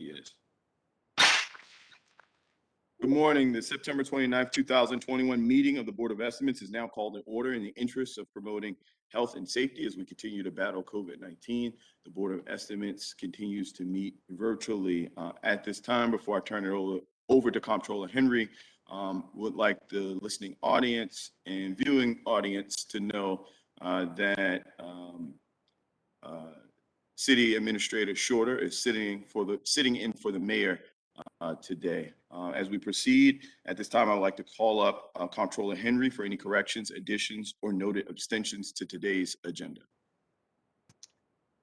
is. Good morning. The September 29th, 2021 meeting of the Board of Estimates is now called in order in the interest of promoting health and safety as we continue to battle COVID-19. The Board of Estimates continues to meet virtually at this time. Before I turn it over to Comptroller Henry, would like the listening audience and viewing audience to know that City Administrator Shorter is sitting in for the mayor today. As we proceed, at this time, I would like to call up Comptroller Henry for any corrections, additions, or noted abstentions to today's agenda.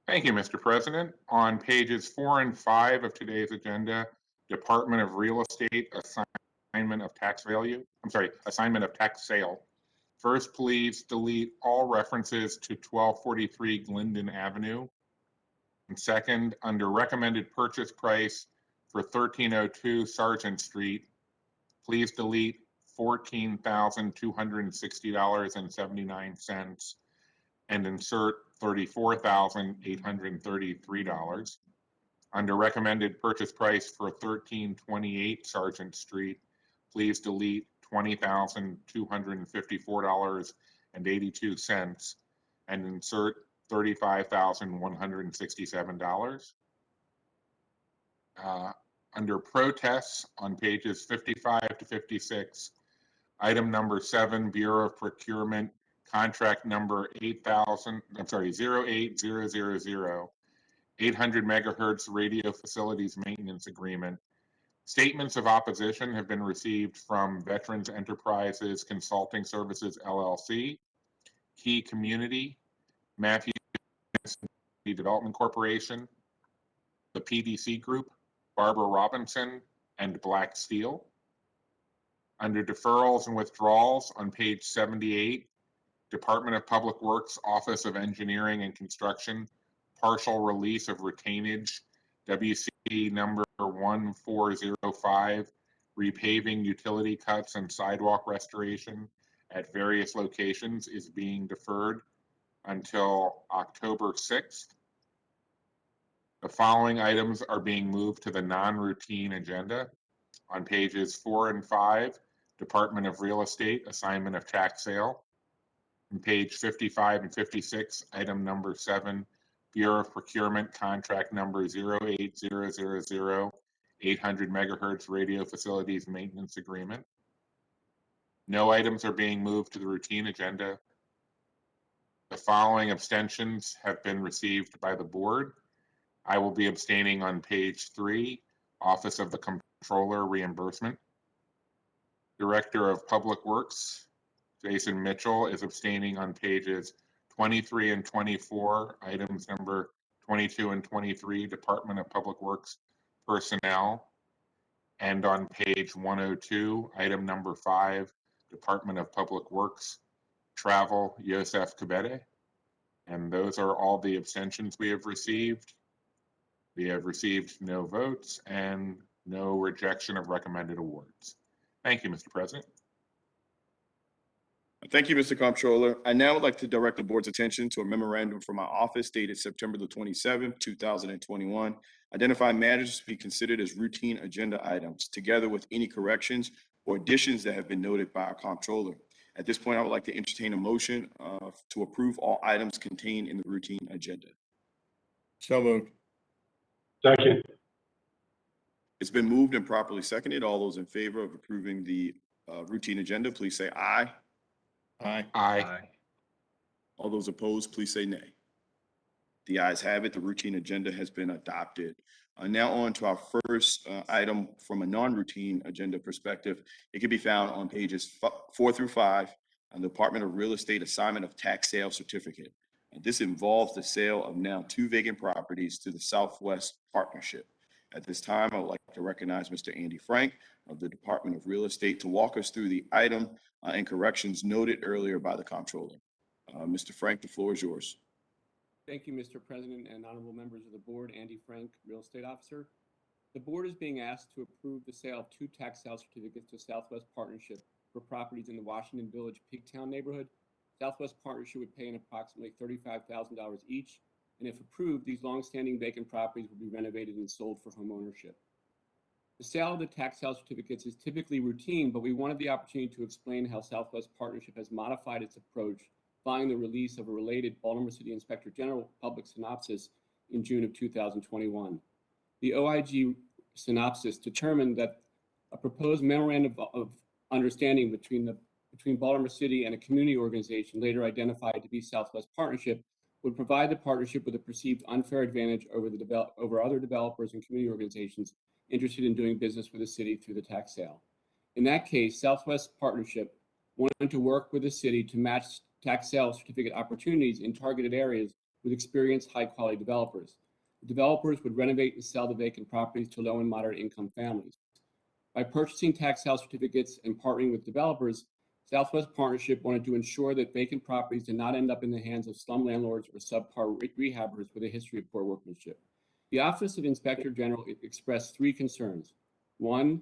Thank you, Mr. President. On pages 4 and 5 of today's agenda, Department of Real Estate assignment of tax sale. First, please delete all references to 1243 Glendon Avenue. And second, under recommended purchase price for 1302 Sargent Street, please delete $14,260.79 and insert $34,833. Under recommended purchase price for 1328 Sargent Street, please delete $20,254.82 and insert $35,167. Under protests on pages 55 to 56, item number 7, Bureau of Procurement, contract number 08000, 800 megahertz radio facilities maintenance agreement. Statements of opposition have been received from Veterans Enterprises Consulting Services, LLC, Key Community, Matthews Development Corporation, the PDC Group, Barbara Robinson, and Black Steel. Under deferrals and withdrawals on page 78, Department of Public Works, Office of Engineering and Construction, partial release of retainage, WC number 1405, repaving, utility cuts, and sidewalk restoration at various locations is being deferred until October 6th. The following items are being moved to the non-routine agenda. On pages 4 and 5, Department of Real Estate, assignment of tax sale. On page 55 and 56, item number 7, Bureau of Procurement, contract number 08000, 800 megahertz radio facilities maintenance agreement. No items are being moved to the routine agenda. The following abstentions have been received by the board. I will be abstaining on page 3, Office of the Comptroller reimbursement. Director of Public Works, Jason Mitchell, is abstaining on pages 23 and 24, items number 22 and 23, Department of Public Works personnel. And on page 102, item number 5, Department of Public Works, travel, Yosef Kabede. And those are all the abstentions we have received. We have received no votes and no rejection of recommended awards. Thank you, Mr. President. Thank you, Mr. Comptroller. I now would like to direct the board's attention to a memorandum from my office dated September the 27th, 2021, identifying matters to be considered as routine agenda items, together with any corrections or additions that have been noted by our comptroller. At this point, I would like to entertain a motion to approve all items contained in the routine agenda. So moved. Second. It's been moved and properly seconded. All those in favor of approving the routine agenda, please say aye. Aye. Aye. All those opposed, please say nay. The ayes have it. The routine agenda has been adopted. Now on to our first item from a non-routine agenda perspective. It can be found on pages 4 through 5 on the Department of Real Estate assignment of tax sale certificate. This involves the sale of now 2 vacant properties to the Southwest Partnership. At this time, I would like to recognize Mr. Andy Frank of the Department of Real Estate to walk us through the item and corrections noted earlier by the comptroller. Mr. Frank, the floor is yours. Thank you, Mr. President and honorable members of the board. Andy Frank, Real Estate Officer. The board is being asked to approve the sale of 2 tax sale certificates to Southwest Partnership for properties in the Washington Village Pigtown neighborhood. Southwest Partnership would pay in approximately $35,000 each and if approved, these long-standing vacant properties will be renovated and sold for home ownership. The sale of the tax sale certificates is typically routine, but we wanted the opportunity to explain how Southwest Partnership has modified its approach following the release of a related Baltimore City Inspector General public synopsis in June of 2021. The OIG synopsis determined that a proposed memorandum of understanding between Baltimore City and a community organization later identified to be Southwest Partnership would provide the partnership with a perceived unfair advantage over other developers and community organizations interested in doing business with the city through the tax sale. In that case, Southwest Partnership wanted to work with the city to match tax sale certificate opportunities in targeted areas with experienced high-quality developers. The developers would renovate and sell the vacant properties to low and moderate income families. By purchasing tax sale certificates and partnering with developers, Southwest Partnership wanted to ensure that vacant properties did not end up in the hands of slum landlords or subpar rehabbers with a history of poor workmanship. The Office of Inspector General expressed three concerns. One,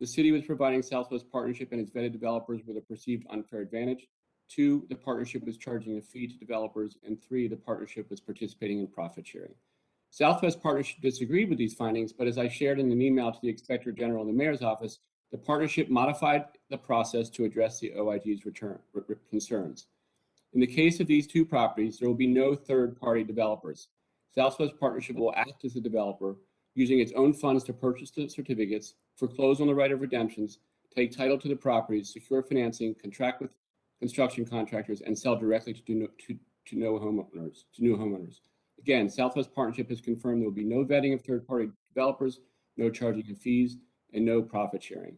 the city was providing Southwest Partnership and its vetted developers with a perceived unfair advantage. Two, the partnership was charging a fee to developers. And three, the partnership was participating in profit sharing. Southwest Partnership disagreed with these findings, but as I shared in an email to the Inspector General in the Mayor's office, the partnership modified the process to address the OIG's concerns. In the case of these two properties, there will be no third-party developers. Southwest Partnership will act as a developer, using its own funds to purchase the certificates, foreclose on the right of redemptions, take title to the properties, secure financing, contract with construction contractors, and sell directly to new homeowners. Again, Southwest Partnership has confirmed there will be no vetting of third-party developers, no charging of fees, and no profit sharing.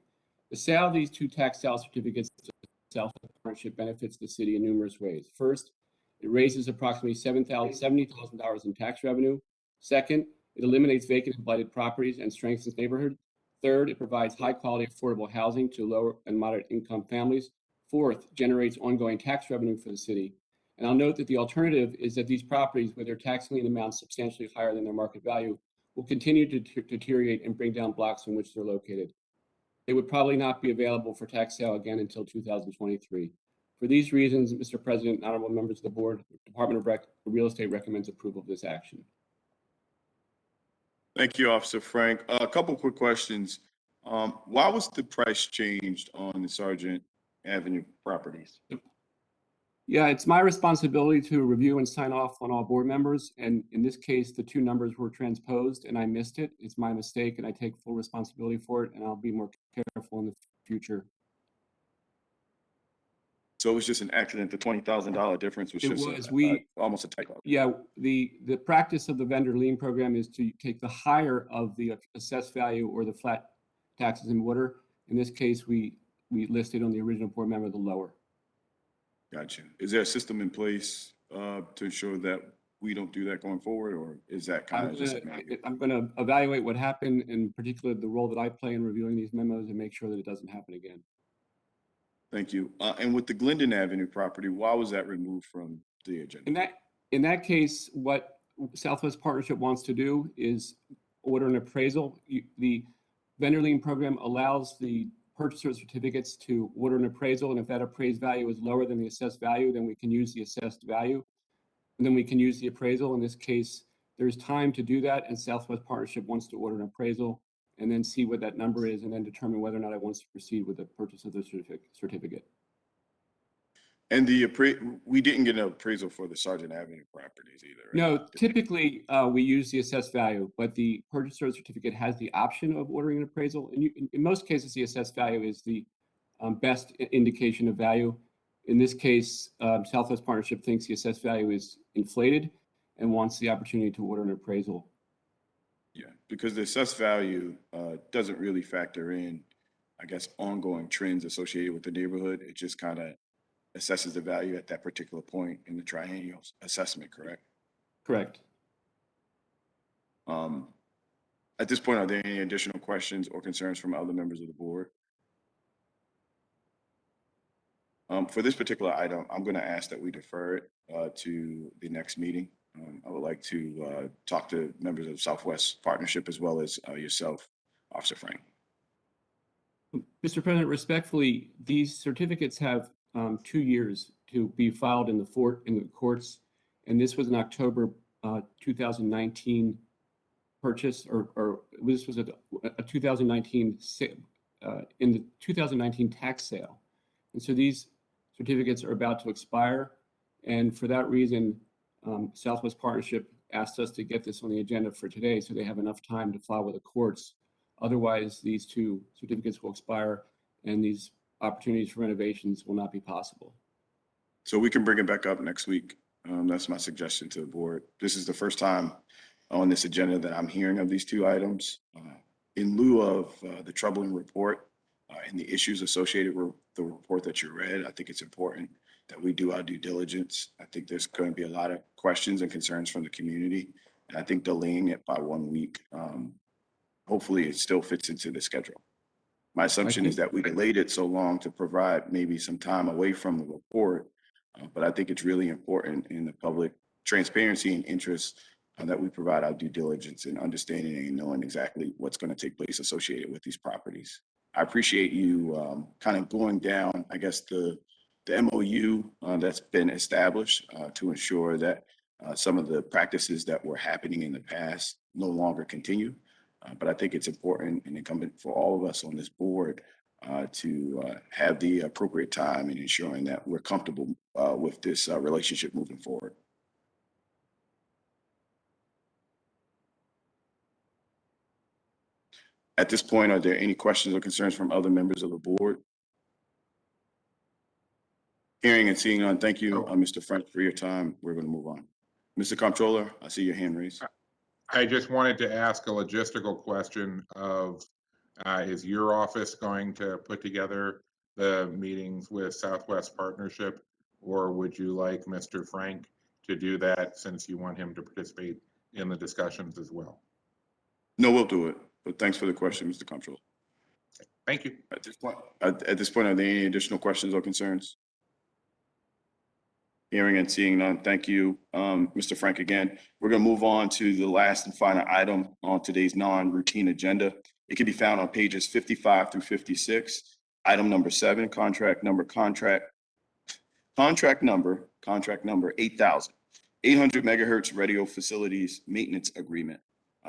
The sale of these two tax sale certificates to Southwest Partnership benefits the city in numerous ways. First, it raises approximately $70,000 in tax revenue. Second, it eliminates vacant and blighted properties and strengthens neighborhoods. Third, it provides high-quality affordable housing to lower and moderate income families. Fourth, generates ongoing tax revenue for the city. And I'll note that the alternative is that these properties, with their tax lien amounts substantially higher than their market value, will continue to deteriorate and bring down blocks in which they're located. They would probably not be available for tax sale again until 2023. For these reasons, Mr. President and honorable members of the board, the Department of Real Estate recommends approval of this action. Thank you, Officer Frank. A couple quick questions. Why was the price changed on the Sargent Avenue properties? Yeah, it's my responsibility to review and sign off on all board members. And in this case, the two numbers were transposed and I missed it. It's my mistake and I take full responsibility for it, and I'll be more careful in the future. So it was just an accident. The $20,000 difference was just almost a typo. Yeah, the practice of the vendor lien program is to take the higher of the assessed value or the flat taxes in water. In this case, we listed on the original board member the lower. Gotcha. Is there a system in place to ensure that we don't do that going forward, or is that kind of just manual? I'm going to evaluate what happened, in particular the role that I play in reviewing these memos, and make sure that it doesn't happen again. Thank you. And with the Glendon Avenue property, why was that removed from the agenda? In that case, what Southwest Partnership wants to do is order an appraisal. The vendor lien program allows the purchaser certificates to order an appraisal, and if that appraised value is lower than the assessed value, then we can use the assessed value, and then we can use the appraisal. In this case, there's time to do that, and Southwest Partnership wants to order an appraisal and then see what that number is, and then determine whether or not it wants to proceed with the purchase of the certificate. And we didn't get an appraisal for the Sargent Avenue properties either, right? No, typically we use the assessed value, but the purchaser certificate has the option of ordering an appraisal. And in most cases, the assessed value is the best indication of value. In this case, Southwest Partnership thinks the assessed value is inflated and wants the opportunity to order an appraisal. Yeah, because the assessed value doesn't really factor in, I guess, ongoing trends associated with the neighborhood. It just kind of assesses the value at that particular point in the triennial assessment, correct? Correct. At this point, are there any additional questions or concerns from other members of the board? For this particular item, I'm going to ask that we defer it to the next meeting. I would like to talk to members of Southwest Partnership as well as yourself, Officer Frank. Mr. President, respectfully, these certificates have 2 years to be filed in the courts, and this was an October 2019 purchase, or this was a 2019 in the 2019 tax sale. And so these certificates are about to expire. And for that reason, Southwest Partnership asked us to get this on the agenda for today so they have enough time to file with the courts. Otherwise, these two certificates will expire and these opportunities for renovations will not be possible. So we can bring it back up next week. That's my suggestion to the board. This is the first time on this agenda that I'm hearing of these two items. In lieu of the troubling report and the issues associated with the report that you read, I think it's important that we do our due diligence. I think there's going to be a lot of questions and concerns from the community. And I think delaying it by 1 week, hopefully it still fits into the schedule. My assumption is that we delayed it so long to provide maybe some time away from the report. But I think it's really important in the public transparency and interest that we provide our due diligence and understanding and knowing exactly what's going to take place associated with these properties. I appreciate you kind of going down, I guess, the MOU that's been established to ensure that some of the practices that were happening in the past no longer continue. But I think it's important and incumbent for all of us on this board to have the appropriate time in ensuring that we're comfortable with this relationship moving forward. At this point, are there any questions or concerns from other members of the board? Hearing and seeing none, thank you, Mr. Frank, for your time. We're going to move on. Mr. Comptroller, I see your hand raised. I just wanted to ask a logistical question of, is your office going to put together the meetings with Southwest Partnership, or would you like Mr. Frank to do that since you want him to participate in the discussions as well? No, we'll do it. But thanks for the question, Mr. Comptroller. Thank you. At this point, are there any additional questions or concerns? Hearing and seeing none, thank you, Mr. Frank, again. We're going to move on to the last and final item on today's non-routine agenda. It can be found on pages 55 through 56. Item number 7, contract number 8,000, 800 megahertz radio facilities maintenance agreement.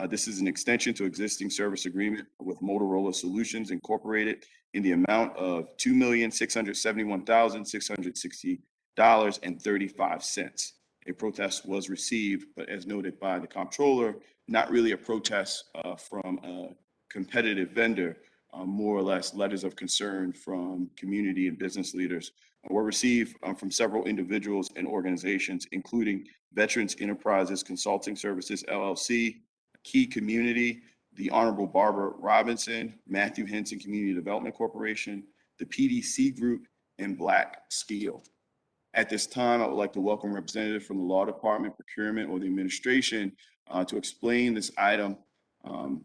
This is an extension to existing service agreement with Motorola Solutions Incorporated in the amount of $2,671,660.35. A protest was received, but as noted by the comptroller, not really a protest from a competitive vendor, more or less letters of concern from community and business leaders were received from several individuals and organizations, including Veterans Enterprises Consulting Services, LLC, Key Community, the Honorable Barbara Robinson, Matthew Henson Community Development Corporation, the PDC Group, and Black Steel. At this time, I would like to welcome a representative from the Law Department, Procurement, or the Administration to explain this item to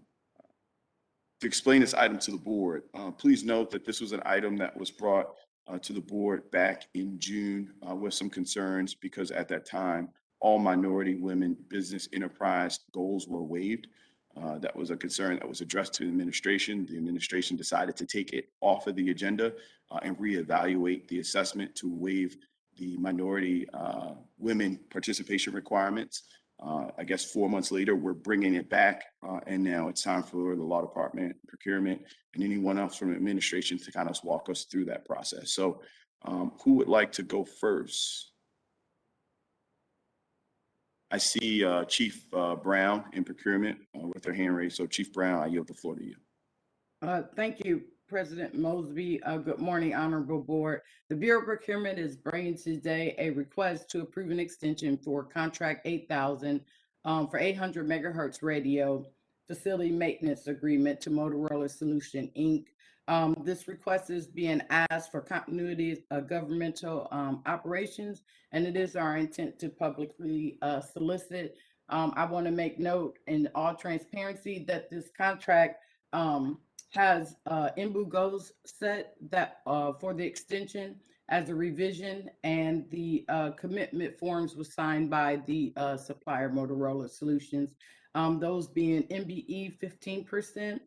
the board. Please note that this was an item that was brought to the board back in June with some concerns because at that time, all minority women business enterprise goals were waived. That was a concern that was addressed to the administration. The administration decided to take it off of the agenda and reevaluate the assessment to waive the minority women participation requirements. I guess 4 months later, we're bringing it back, and now it's time for the Law Department, Procurement, and anyone else from administration to kind of walk us through that process. So who would like to go first? I see Chief Brown in Procurement with her hand raised. So Chief Brown, I yield the floor to you. Thank you, President Mosby. Good morning, Honorable Board. The Bureau of Procurement is bringing today a request to approve an extension for contract 8,000 for 800 megahertz radio facility maintenance agreement to Motorola Solution, Inc. This request is being asked for continuity of governmental operations, and it is our intent to publicly solicit. I want to make note in all transparency that this contract has IMBU goals set that for the extension as a revision, and the commitment forms was signed by the supplier Motorola Solutions, those being MBE 15%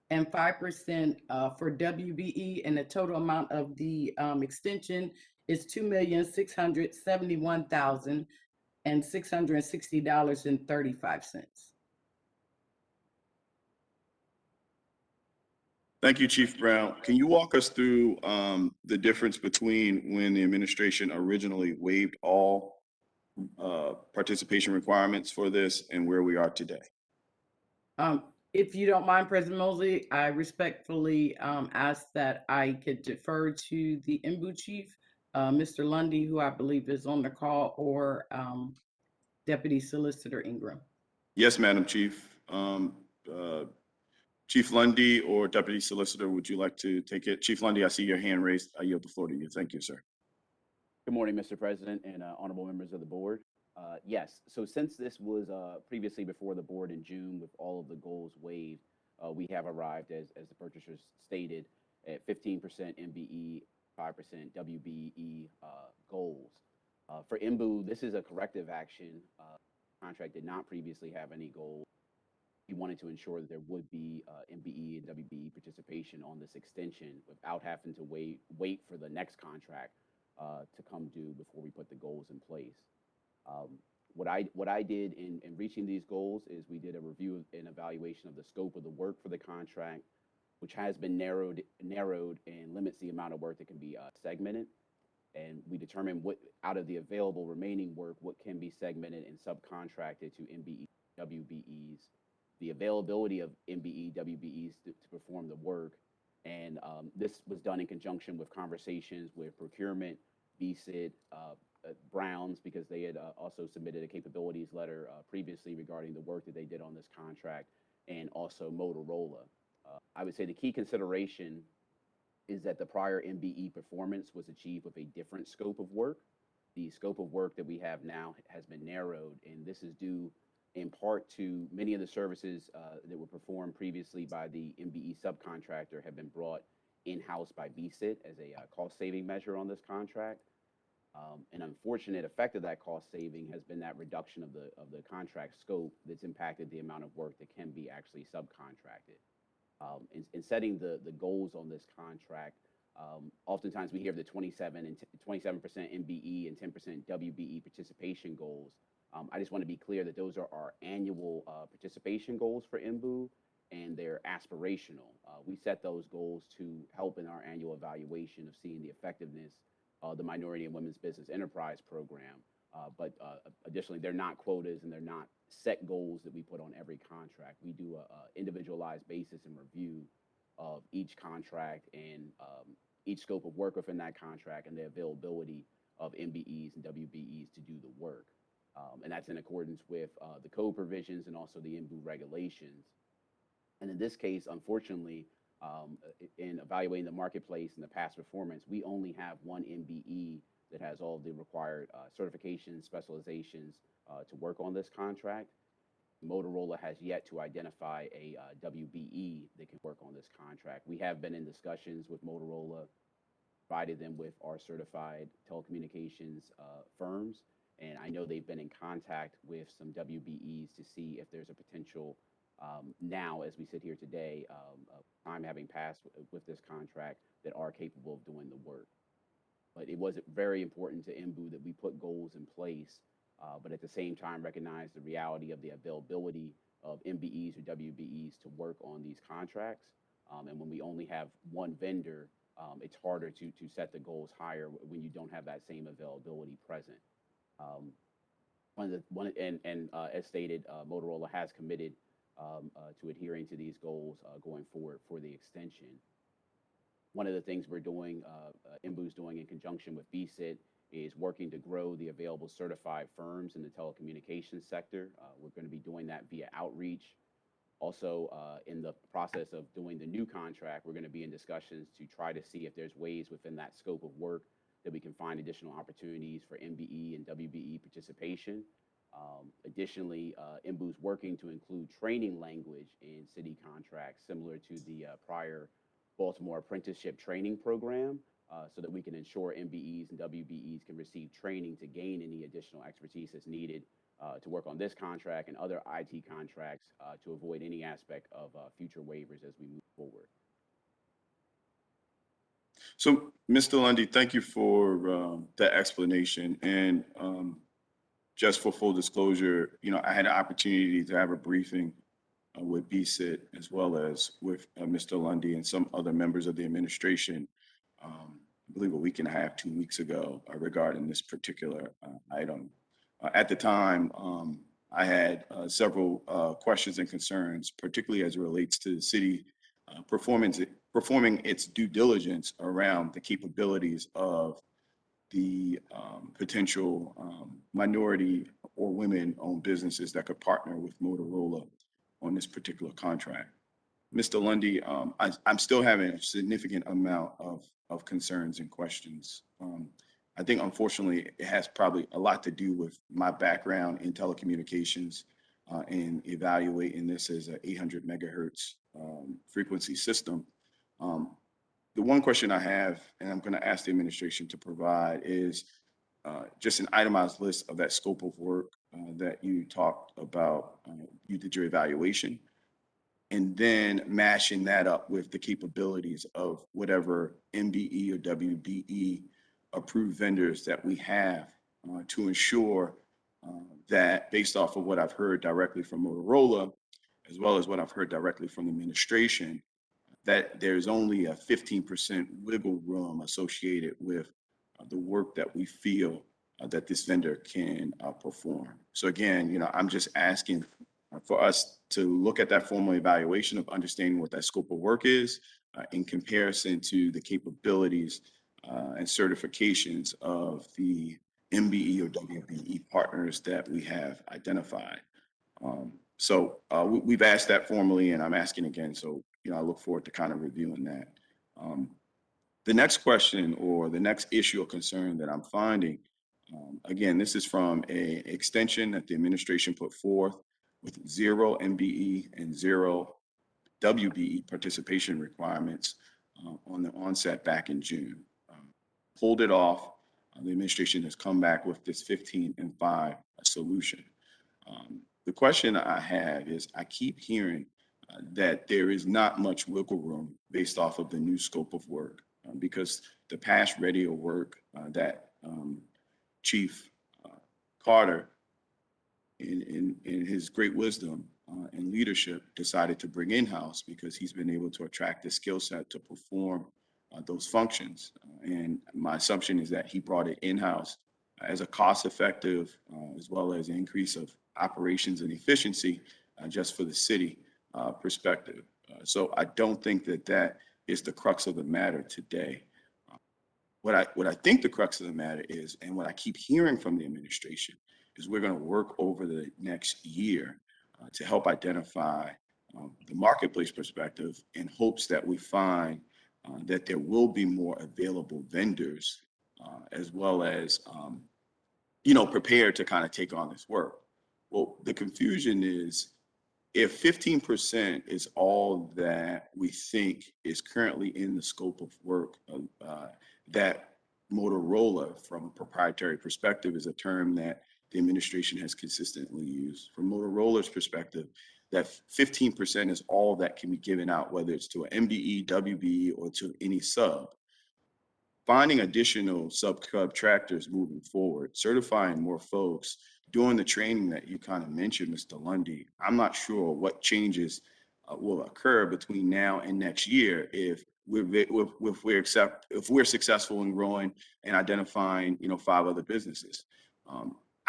and 5% for WBE, and the total amount of the extension is $2,671,000. and $660.35. Thank you, Chief Brown. Can you walk us through the difference between when the administration originally waived all participation requirements for this and where we are today? If you don't mind, President Mosley, I respectfully ask that I could defer to the IMBU chief, Mr. Lundy, who I believe is on the call, or Deputy Solicitor Ingram. Yes, Madam Chief. Chief Lundy or Deputy Solicitor, would you like to take it? Chief Lundy, I see your hand raised. I yield the floor to you. Thank you, sir. Good morning, Mr. President and honorable members of the board. Yes, so since this was previously before the board in June with all of the goals waived, we have arrived, as the purchasers stated, at 15% MBE, 5% WBE goals. For IMBU, this is a corrective action. Contract did not previously have any goals. We wanted to ensure that there would be MBE and WBE participation on this extension without having to wait for the next contract to come due before we put the goals in place. What I did in reaching these goals is we did a review and evaluation of the scope of the work for the contract, which has been narrowed and limits the amount of work that can be segmented. And we determined what out of the available remaining work, what can be segmented and subcontracted to MBE, WBEs, the availability of MBE, WBEs to perform the work. And this was done in conjunction with conversations with procurement, BSID, Browns, because they had also submitted a capabilities letter previously regarding the work that they did on this contract, and also Motorola. I would say the key consideration is that the prior MBE performance was achieved with a different scope of work. The scope of work that we have now has been narrowed, and this is due in part to many of the services that were performed previously by the MBE subcontractor have been brought in-house by BSIT as a cost-saving measure on this contract. An unfortunate effect of that cost saving has been that reduction of the contract scope that's impacted the amount of work that can be actually subcontracted. In setting the goals on this contract, oftentimes we hear the 27% MBE and 10% WBE participation goals. I just want to be clear that those are our annual participation goals for IMBU, and they're aspirational. We set those goals to help in our annual evaluation of seeing the effectiveness of the Minority and Women's Business Enterprise Program. But additionally, they're not quotas and they're not set goals that we put on every contract. We do a individualized basis and review of each contract and each scope of work within that contract and the availability of MBEs and WBEs to do the work. And that's in accordance with the code provisions and also the IMBU regulations. And in this case, unfortunately, in evaluating the marketplace and the past performance, we only have one MBE that has all the required certifications, specializations to work on this contract. Motorola has yet to identify a WBE that can work on this contract. We have been in discussions with Motorola, provided them with our certified telecommunications firms, and I know they've been in contact with some WBEs to see if there's a potential now, as we sit here today, time having passed with this contract, that are capable of doing the work. But it was very important to IMBU that we put goals in place, but at the same time recognize the reality of the availability of MBEs or WBEs to work on these contracts. And when we only have one vendor, it's harder to set the goals higher when you don't have that same availability present. As stated, Motorola has committed to adhering to these goals going forward for the extension. One of the things we're doing, IMBU's doing in conjunction with BSIT, is working to grow the available certified firms in the telecommunications sector. We're going to be doing that via outreach. Also, in the process of doing the new contract, we're going to be in discussions to try to see if there's ways within that scope of work that we can find additional opportunities for MBE and WBE participation. Additionally, IMBU's working to include training language in city contracts similar to the prior Baltimore apprenticeship training program, so that we can ensure MBEs and WBEs can receive training to gain any additional expertise that's needed to work on this contract and other IT contracts to avoid any aspect of future waivers as we move forward. So, Mr. Lundy, thank you for that explanation. And just for full disclosure, I had an opportunity to have a briefing with BSIT as well as with Mr. Lundy and some other members of the administration, I believe a week and a half, 2 weeks ago, regarding this particular item. At the time, I had several questions and concerns, particularly as it relates to the city performing its due diligence around the capabilities of the potential minority or women-owned businesses that could partner with Motorola on this particular contract. Mr. Lundy, I'm still having a significant amount of concerns and questions. I think unfortunately it has probably a lot to do with my background in telecommunications and evaluating this as an 800 megahertz frequency system. The one question I have, and I'm going to ask the administration to provide, is just an itemized list of that scope of work that you talked about. You did your evaluation, and then mashing that up with the capabilities of whatever MBE or WBE approved vendors that we have to ensure that, based off of what I've heard directly from Motorola, as well as what I've heard directly from the administration, that there's only a 15% wiggle room associated with the work that we feel that this vendor can perform. So again, I'm just asking for us to look at that formal evaluation of understanding what that scope of work is in comparison to the capabilities and certifications of the MBE or WBE partners that we have identified. So we've asked that formally, and I'm asking again. So I look forward to kind of reviewing that. The next question or the next issue of concern that I'm finding, again, this is from an extension that the administration put forth with 0 MBE and 0 WBE participation requirements on the onset back in June. Pulled it off. The administration has come back with this 15 and 5 solution. The question I have is, I keep hearing that there is not much wiggle room based off of the new scope of work because the past radio work that Chief Carter, in his great wisdom and leadership, decided to bring in-house because he's been able to attract the skill set to perform those functions. And my assumption is that he brought it in-house as a cost-effective, as well as an increase of operations and efficiency just for the city perspective. So I don't think that that is the crux of the matter today. What I think the crux of the matter is, and what I keep hearing from the administration, is we're going to work over the next year to help identify the marketplace perspective in hopes that we find that there will be more available vendors as well as, prepared to kind of take on this work. Well, the confusion is, if 15% is all that we think is currently in the scope of work, that Motorola, from a proprietary perspective, is a term that the administration has consistently used. From Motorola's perspective, that 15% is all that can be given out, whether it's to an MBE, WBE, or to any sub. Finding additional subcontractors moving forward, certifying more folks, doing the training that you kind of mentioned, Mr. Lundy. I'm not sure what changes will occur between now and next year if we're successful in growing and identifying 5 other businesses.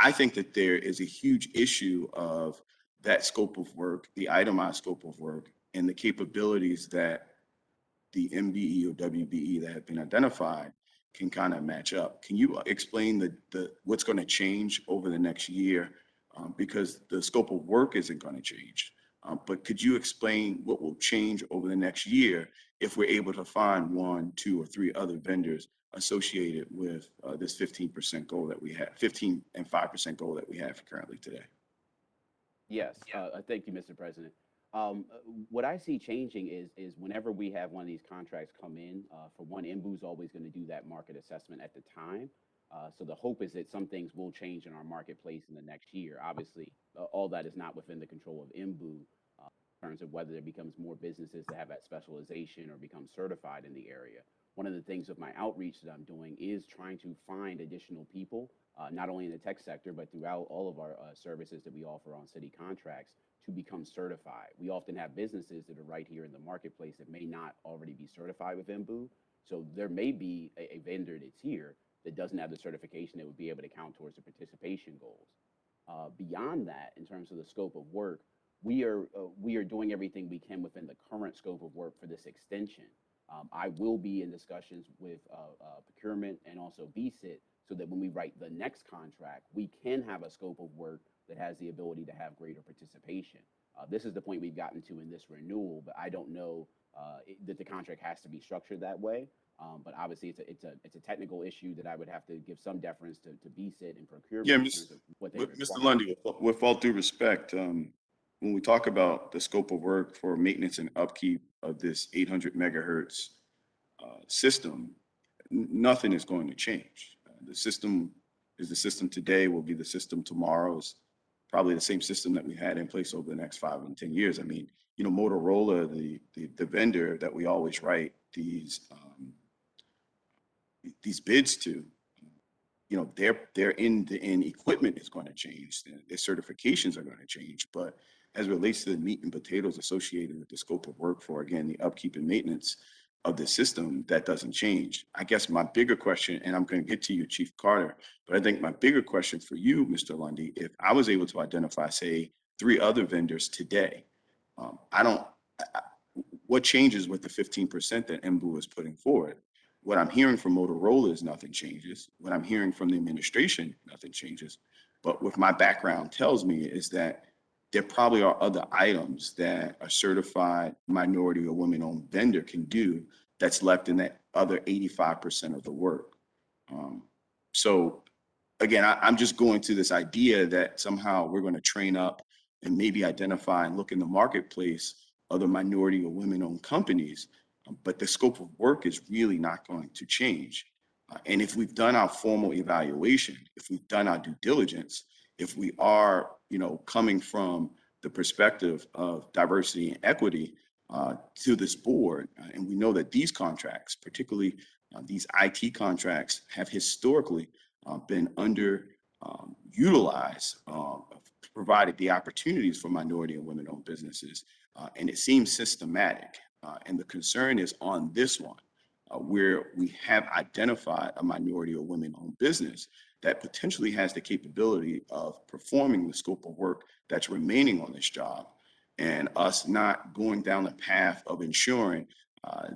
I think that there is a huge issue of that scope of work, the itemized scope of work, and the capabilities that the MBE or WBE that have been identified can kind of match up. Can you explain the what's going to change over the next year? Because the scope of work isn't going to change. But could you explain what will change over the next year if we're able to find 1, 2, or 3 other vendors associated with this 15% goal that we have, 15 and 5% goal that we have currently today? Yes, thank you, Mr. President. What I see changing is whenever we have one of these contracts come in, for one, IMBU's always going to do that market assessment at the time. So the hope is that some things will change in our marketplace in the next year. Obviously, all that is not within the control of IMBU in terms of whether there becomes more businesses that have that specialization or become certified in the area. One of the things with my outreach that I'm doing is trying to find additional people not only in the tech sector, but throughout all of our services that we offer on city contracts to become certified. We often have businesses that are right here in the marketplace that may not already be certified with MBOO. So there may be a vendor that's here that doesn't have the certification that would be able to count towards the participation goals. Beyond that, in terms of the scope of work, we are doing everything we can within the current scope of work for this extension. I will be in discussions with procurement and also BSIT so that when we write the next contract, we can have a scope of work that has the ability to have greater participation. This is the point we've gotten to in this renewal, but I don't know that the contract has to be structured that way. But obviously, it's a technical issue that I would have to give some deference to BSIT and procurement Yeah, in terms of what they Mr. require. Lundy, with all due respect, when we talk about the scope of work for maintenance and upkeep of this 800 megahertz system, nothing is going to change. The system is the system today, will be the system tomorrow, is probably the same system that we had in place over the next 5 and 10 years. I mean, you know, Motorola, the vendor that we always write these bids to, you know, their end-to-end equipment is going to change, their certifications are going to change, but as it relates to the meat and potatoes associated with the scope of work for, again, the upkeep and maintenance of the system, that doesn't change. I guess my bigger question, and I'm going to get to you, Chief Carter, but I think my bigger question for you, Mr. Lundy, if I was able to identify, say, 3 other vendors today, I don't, what changes with the 15% that MBOO is putting forward? What I'm hearing from Motorola is nothing changes. What I'm hearing from the administration, nothing changes. But what my background tells me is that there probably are other items that a certified minority or women-owned vendor can do that's left in that other 85% of the work. So again, I'm just going to this idea that somehow we're going to train up and maybe identify and look in the marketplace other minority or women-owned companies, but the scope of work is really not going to change. And if we've done our formal evaluation, if we've done our due diligence, if we are, you know, coming from the perspective of diversity and equity to this board, and we know that these contracts, particularly these IT contracts, have historically been utilized, provided the opportunities for minority and women-owned businesses, and it seems systematic. And the concern is on this one, where we have identified a minority or women-owned business that potentially has the capability of performing the scope of work that's remaining on this job, and us not going down the path of ensuring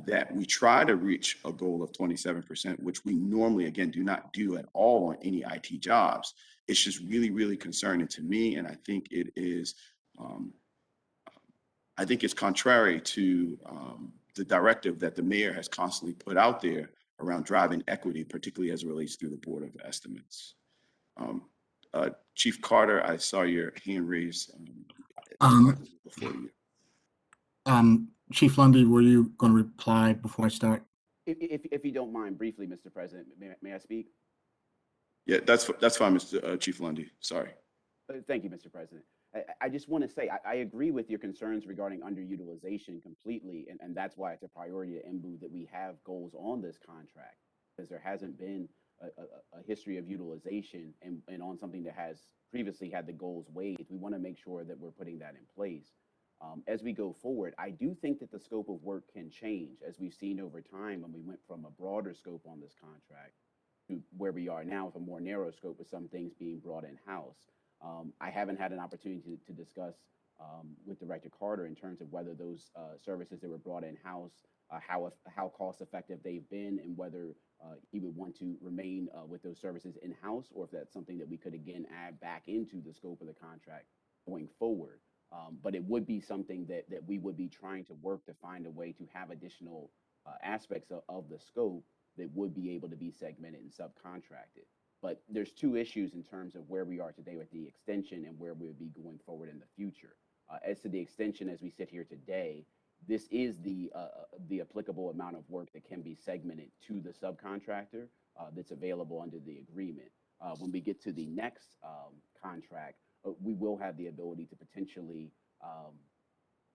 that we try to reach a goal of 27%, which we normally, again, do not do at all on any IT jobs. It's just really, really concerning to me, and I think it is. I think it's contrary to the directive that the mayor has constantly put out there around driving equity, particularly as it relates through the Board of Estimates. Chief Carter, I saw your hand raised before you. Chief Lundy, were you going to reply before I start? If you don't mind, briefly, Mr. President, may I speak? Yeah, that's fine, Mr. Chief Lundy. Sorry. Thank you, Mr. President. I just want to say I agree with your concerns regarding underutilization completely, and that's why it's a priority to MBOO that we have goals on this contract, because there hasn't been a history of utilization and on something that has previously had the goals waived. We want to make sure that we're putting that in place. As we go forward, I do think that the scope of work can change, as we've seen over time when we went from a broader scope on this contract to where we are now with a more narrow scope with some things being brought in-house. I haven't had an opportunity to discuss with Director Carter in terms of whether those services that were brought in-house, how cost-effective they've been, and whether he would want to remain with those services in-house, or if that's something that we could again add back into the scope of the contract going forward. But it would be something that we would be trying to work to find a way to have additional aspects of the scope that would be able to be segmented and subcontracted. But there's 2 issues in terms of where we are today with the extension and where we would be going forward in the future. As to the extension, as we sit here today, this is the applicable amount of work that can be segmented to the subcontractor that's available under the agreement. When we get to the next contract, we will have the ability to potentially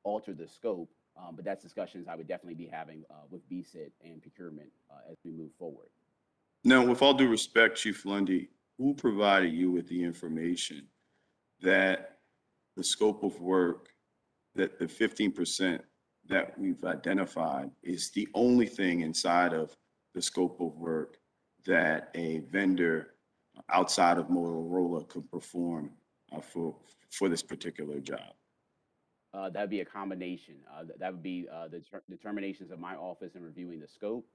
alter the scope, but that's discussions I would definitely be having with BSIT and procurement as we move forward. Now, with all due respect, Chief Lundy, who provided you with the information that the scope of work, that the 15% that we've identified is the only thing inside of the scope of work that a vendor outside of Motorola could perform for this particular job? That'd be a combination. That would be the determinations of my office in reviewing the scope,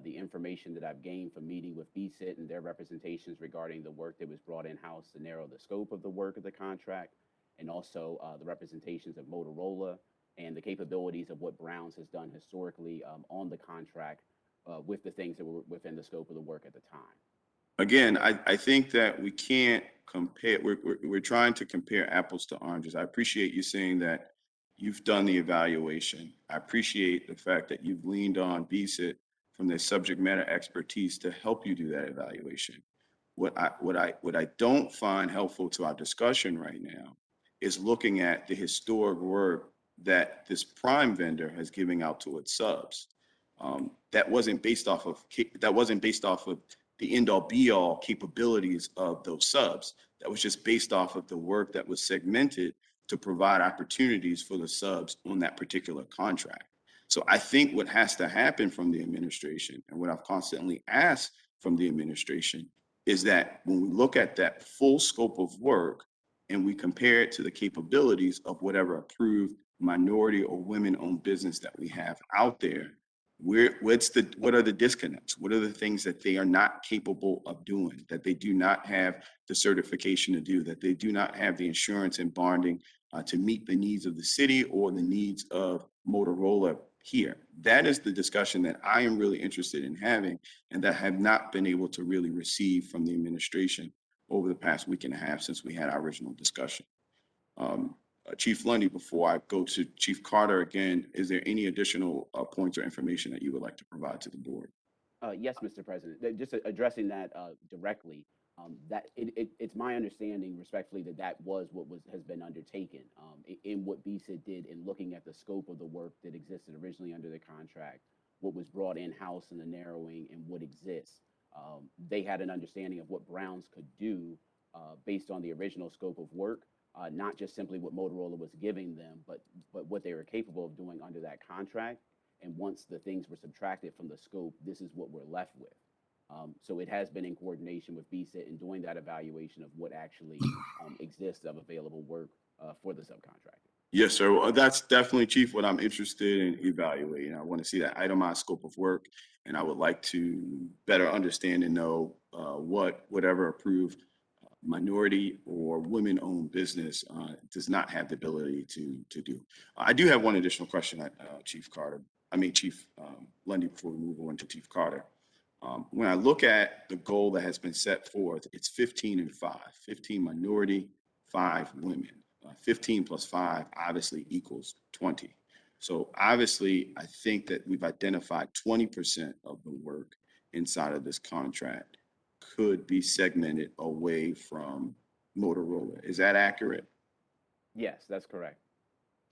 the information that I've gained from meeting with BSIT and their representations regarding the work that was brought in-house to narrow the scope of the work of the contract, and also the representations of Motorola and the capabilities of what Browns has done historically on the contract with the things that were within the scope of the work at the time. Again, I think that we can't compare, we're trying to compare apples to oranges. I appreciate you saying that you've done the evaluation. I appreciate the fact that you've leaned on BSIT from their subject matter expertise to help you do that evaluation. What I don't find helpful to our discussion right now is looking at the historic work that this prime vendor has given out to its subs. That wasn't based off of the end all be all capabilities of those subs. That was just based off of the work that was segmented to provide opportunities for the subs on that particular contract. So I think what has to happen from the administration, and what I've constantly asked from the administration, is that when we look at that full scope of work and we compare it to the capabilities of whatever approved minority or women-owned business that we have out there, what are the disconnects? What are the things that they are not capable of doing, that they do not have the certification to do, that they do not have the insurance and bonding to meet the needs of the city or the needs of Motorola here? That is the discussion that I am really interested in having, and that I have not been able to really receive from the administration over the past week and a half since we had our original discussion. Chief Lundy, before I go to Chief Carter again, is there any additional points or information that you would like to provide to the board? Yes, Mr. President. Just addressing that directly, it's my understanding, respectfully, that was what has been undertaken in what BSIT did in looking at the scope of the work that existed originally under the contract, what was brought in-house and the narrowing, and what exists. They had an understanding of what Browns could do based on the original scope of work. Not just simply what Motorola was giving them, but what they were capable of doing under that contract. And once the things were subtracted from the scope, this is what we're left with. So it has been in coordination with BSIT in doing that evaluation of what actually exists of available work for the subcontractor. Yes, sir. Well, that's definitely, Chief, what I'm interested in evaluating. I want to see that itemized scope of work, and I would like to better understand and know whatever approved minority or women-owned business does not have the ability to do. I do have one additional question, Chief Lundy, before we move on to Chief Carter. When I look at the goal that has been set forth, it's 15 and 5, 15 minority, 5 women. 15 plus 5 obviously equals 20. So obviously, I think that we've identified 20% of the work inside of this contract could be segmented away from Motorola. Is that accurate? Yes, that's correct.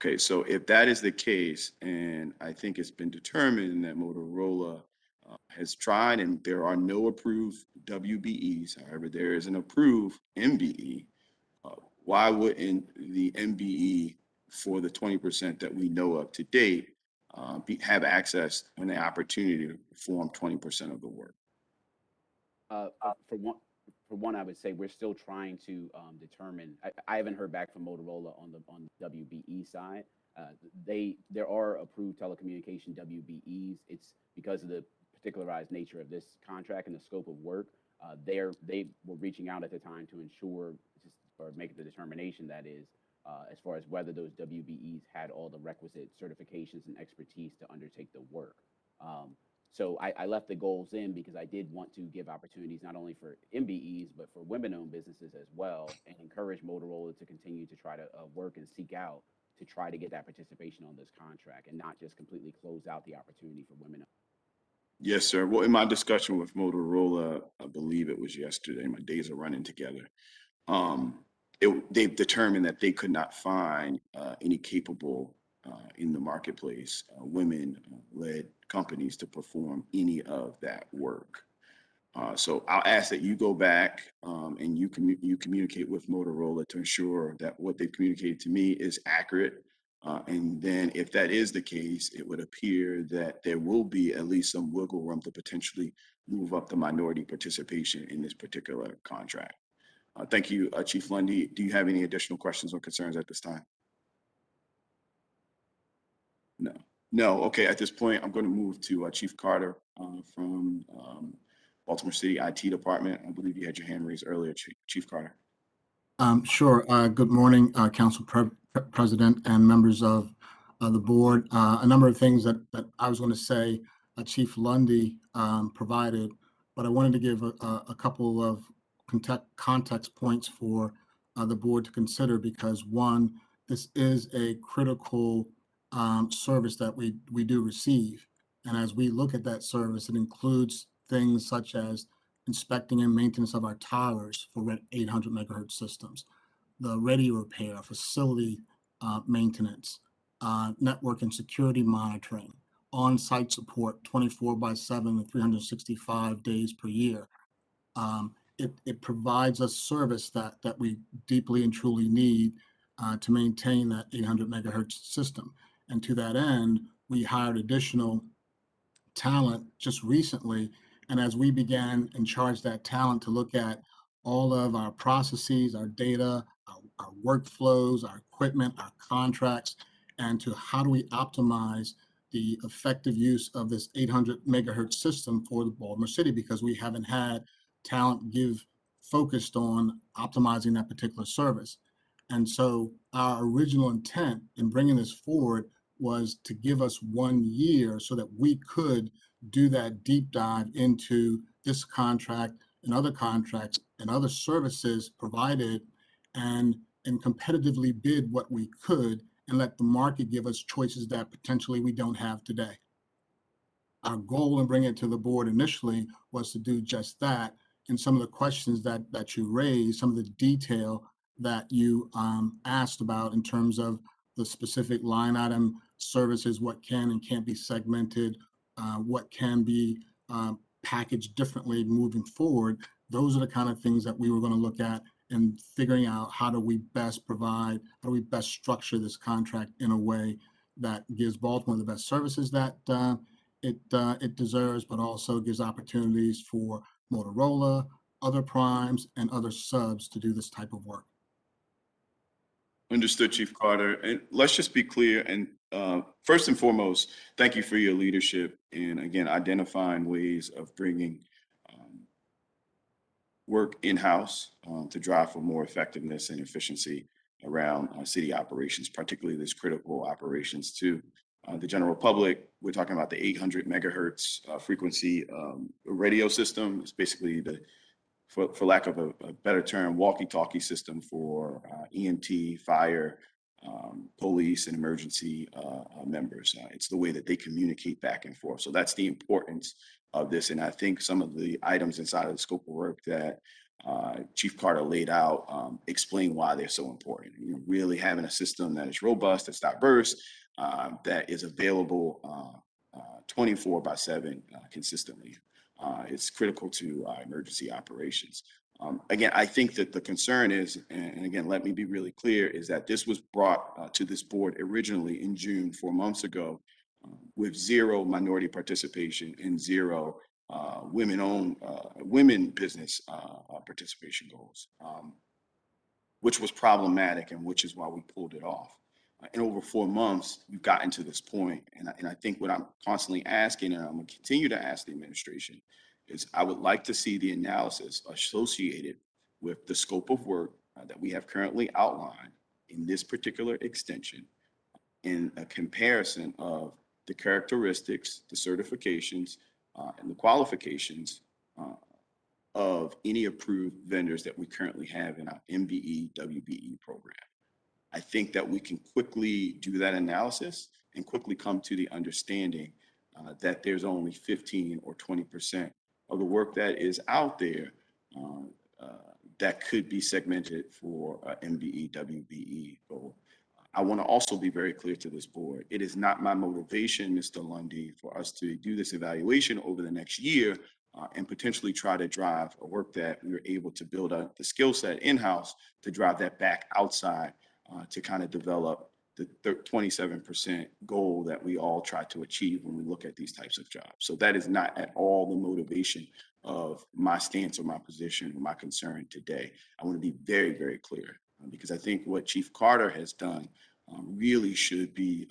Okay, so if that is the case, and I think it's been determined that Motorola has tried, and there are no approved WBEs, however, there is an approved MBE, why wouldn't the MBE for the 20% that we know of to date have access and the opportunity to perform 20% of the work? For one, I would say we're still trying to determine. I haven't heard back from Motorola on the WBE side. There are approved telecommunication WBEs. It's because of the particularized nature of this contract and the scope of work. They were reaching out at the time to ensure or make the determination, that is, as far as whether those WBEs had all the requisite certifications and expertise to undertake the work. So I left the goals in because I did want to give opportunities not only for MBEs, but for women-owned businesses as well, and encourage Motorola to continue to try to work and seek out to try to get that participation on this contract and not just completely close out the opportunity for women. Yes, sir. Well, in my discussion with Motorola, I believe it was yesterday, my days are running together. They've determined that they could not find any capable in the marketplace women-led companies to perform any of that work. So I'll ask that you go back and you communicate with Motorola to ensure that what they've communicated to me is accurate. And then if that is the case, it would appear that there will be at least some wiggle room to potentially move up the minority participation in this particular contract. Thank you, Chief Lundy. Do you have any additional questions or concerns at this time? No. No. Okay. At this point, I'm going to move to Chief Carter from Baltimore City IT Department. I believe you had your hand raised earlier, Chief Carter. Sure. Good morning, Council President and members of the board. A number of things that I was going to say, Chief Lundy provided, but I wanted to give a couple of context points for the board to consider, because one, this is a critical service that we do receive. And as we look at that service, it includes things such as inspecting and maintenance of our towers for 800 megahertz systems, the radio repair, facility maintenance, network and security monitoring, on-site support 24/7 and 365 days per year. It provides us service that we deeply and truly need to maintain that 800 megahertz system. And to that end, we hired additional talent just recently. And as we began and charged that talent to look at all of our processes, our data, our workflows, our equipment, our contracts, and to how do we optimize the effective use of this 800 megahertz system for the Baltimore City, because we haven't had talent focused on optimizing that particular service. And so our original intent in bringing this forward was to give us 1 year so that we could do that deep dive into this contract and other contracts and other services provided, and competitively bid what we could and let the market give us choices that potentially we don't have today. Our goal in bringing it to the board initially was to do just that. And some of the questions that you raised, some of the detail that you asked about in terms of the specific line item services, what can and can't be segmented, what can be packaged differently moving forward. Those are the kind of things that we were going to look at and figuring out how do we best structure this contract in a way that gives Baltimore the best services that it deserves, but also gives opportunities for Motorola, other primes, and other subs to do this type of work. Understood, Chief Carter. And let's just be clear. And first and foremost, thank you for your leadership in, again, identifying ways of bringing work in-house to drive for more effectiveness and efficiency around city operations, particularly this critical operations to the general public. We're talking about the 800 megahertz frequency radio system. It's basically for lack of a better term, walkie-talkie system for EMT, fire, police, and emergency members. It's the way that they communicate back and forth. So that's the importance of this. And I think some of the items inside of the scope of work that Chief Carter laid out explain why they're so important. You know, really having a system that is robust, that's diverse, that is available 24/7 consistently. It's critical to emergency operations. Again, I think that the concern is, and again, let me be really clear, is that this was brought to this board originally in June, 4 months ago, with zero minority participation and zero women business participation goals, which was problematic and which is why we pulled it off. In over 4 months, we've gotten to this point. And I think what I'm constantly asking, and I'm going to continue to ask the administration, is I would like to see the analysis associated with the scope of work that we have currently outlined in this particular extension, in a comparison of the characteristics, the certifications, and the qualifications of any approved vendors that we currently have in our MBE, WBE program. I think that we can quickly do that analysis and quickly come to the understanding that there's only 15 or 20% of the work that is out there that could be segmented for MBE, WBE goal. I want to also be very clear to this board. It is not my motivation, Mr. Lundy, for us to do this evaluation over the next year and potentially try to drive a work that we were able to build up the skill set in-house to drive that back outside to kind of develop the 27% goal that we all try to achieve when we look at these types of jobs. So that is not at all the motivation of my stance or my position or my concern today. I want to be very, very clear because I think what Chief Carter has done really should be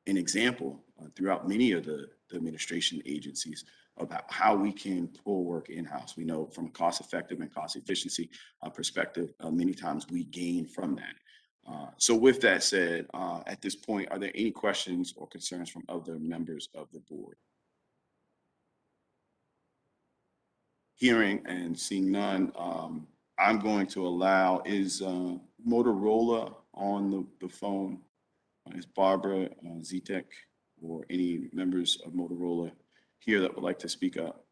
an example throughout many of the administration agencies about how we can pull work in-house. We know from a cost-effective and cost efficiency perspective, many times we gain from that. So with that said, at this point, are there any questions or concerns from other members of the board? Hearing and seeing none, I'm going to allow, is Motorola on the phone? Is Barbara Zitek or any members of Motorola here that would like to speak up?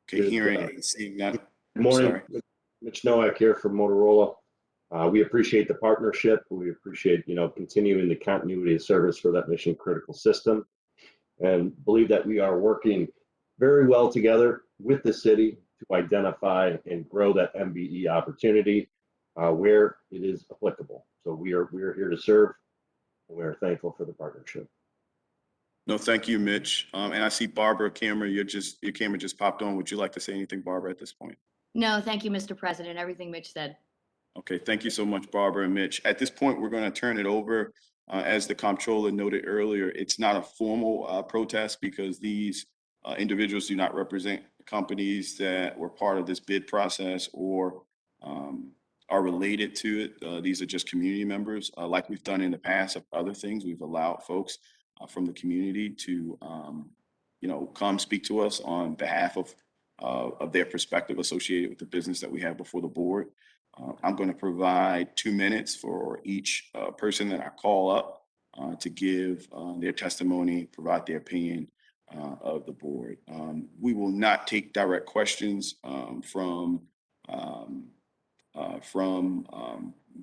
Okay, hearing and seeing none. Good morning, Sorry. Mitch Nowak here from Motorola. We appreciate the partnership. We appreciate, continuing the continuity of service for that mission critical system, and believe that we are working very well together with the city to identify and grow that MBE opportunity where it is applicable. So we are here to serve, and we are thankful for the partnership. No, thank you, Mitch. And I see Barbara camera, your camera just popped on. Would you like to say anything, Barbara, at this point? No, thank you, Mr. President. Everything Mitch said. Okay, thank you so much, Barbara and Mitch. At this point, we're going to turn it over. As the comptroller noted earlier, it's not a formal protest because these individuals do not represent companies that were part of this bid process or are related to it. These are just community members. Like we've done in the past of other things, we've allowed folks from the community to, come speak to us on behalf of their perspective associated with the business that we have before the board. I'm going to provide 2 minutes for each person that I call up to give their testimony, provide their opinion of the board. We will not take direct questions from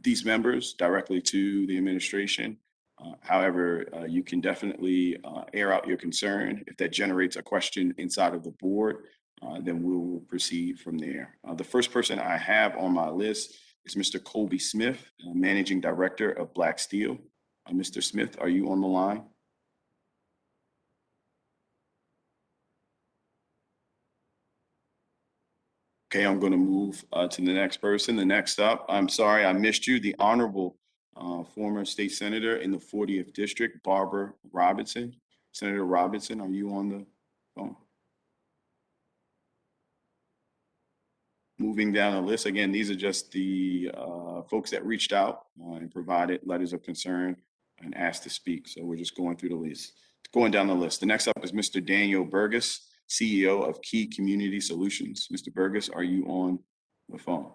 these members directly to the administration. However, you can definitely air out your concern. If that generates a question inside of the board, then we will proceed from there. The first person I have on my list is Mr. Colby Smith, Managing Director of Black Steel. Mr. Smith, are you on the line? Okay, I'm going to move to the next person. The next up, I'm sorry, I missed you, the Honorable former State Senator in the 40th District, Barbara Robinson. Senator Robinson, are you on the phone? Moving down the list, again, these are just the folks that reached out and provided letters of concern and asked to speak. So we're just going through the list, going down the list. The next up is Mr. Daniel Burgess, CEO of Key Community Solutions. Mr. Burgess, are you on the phone?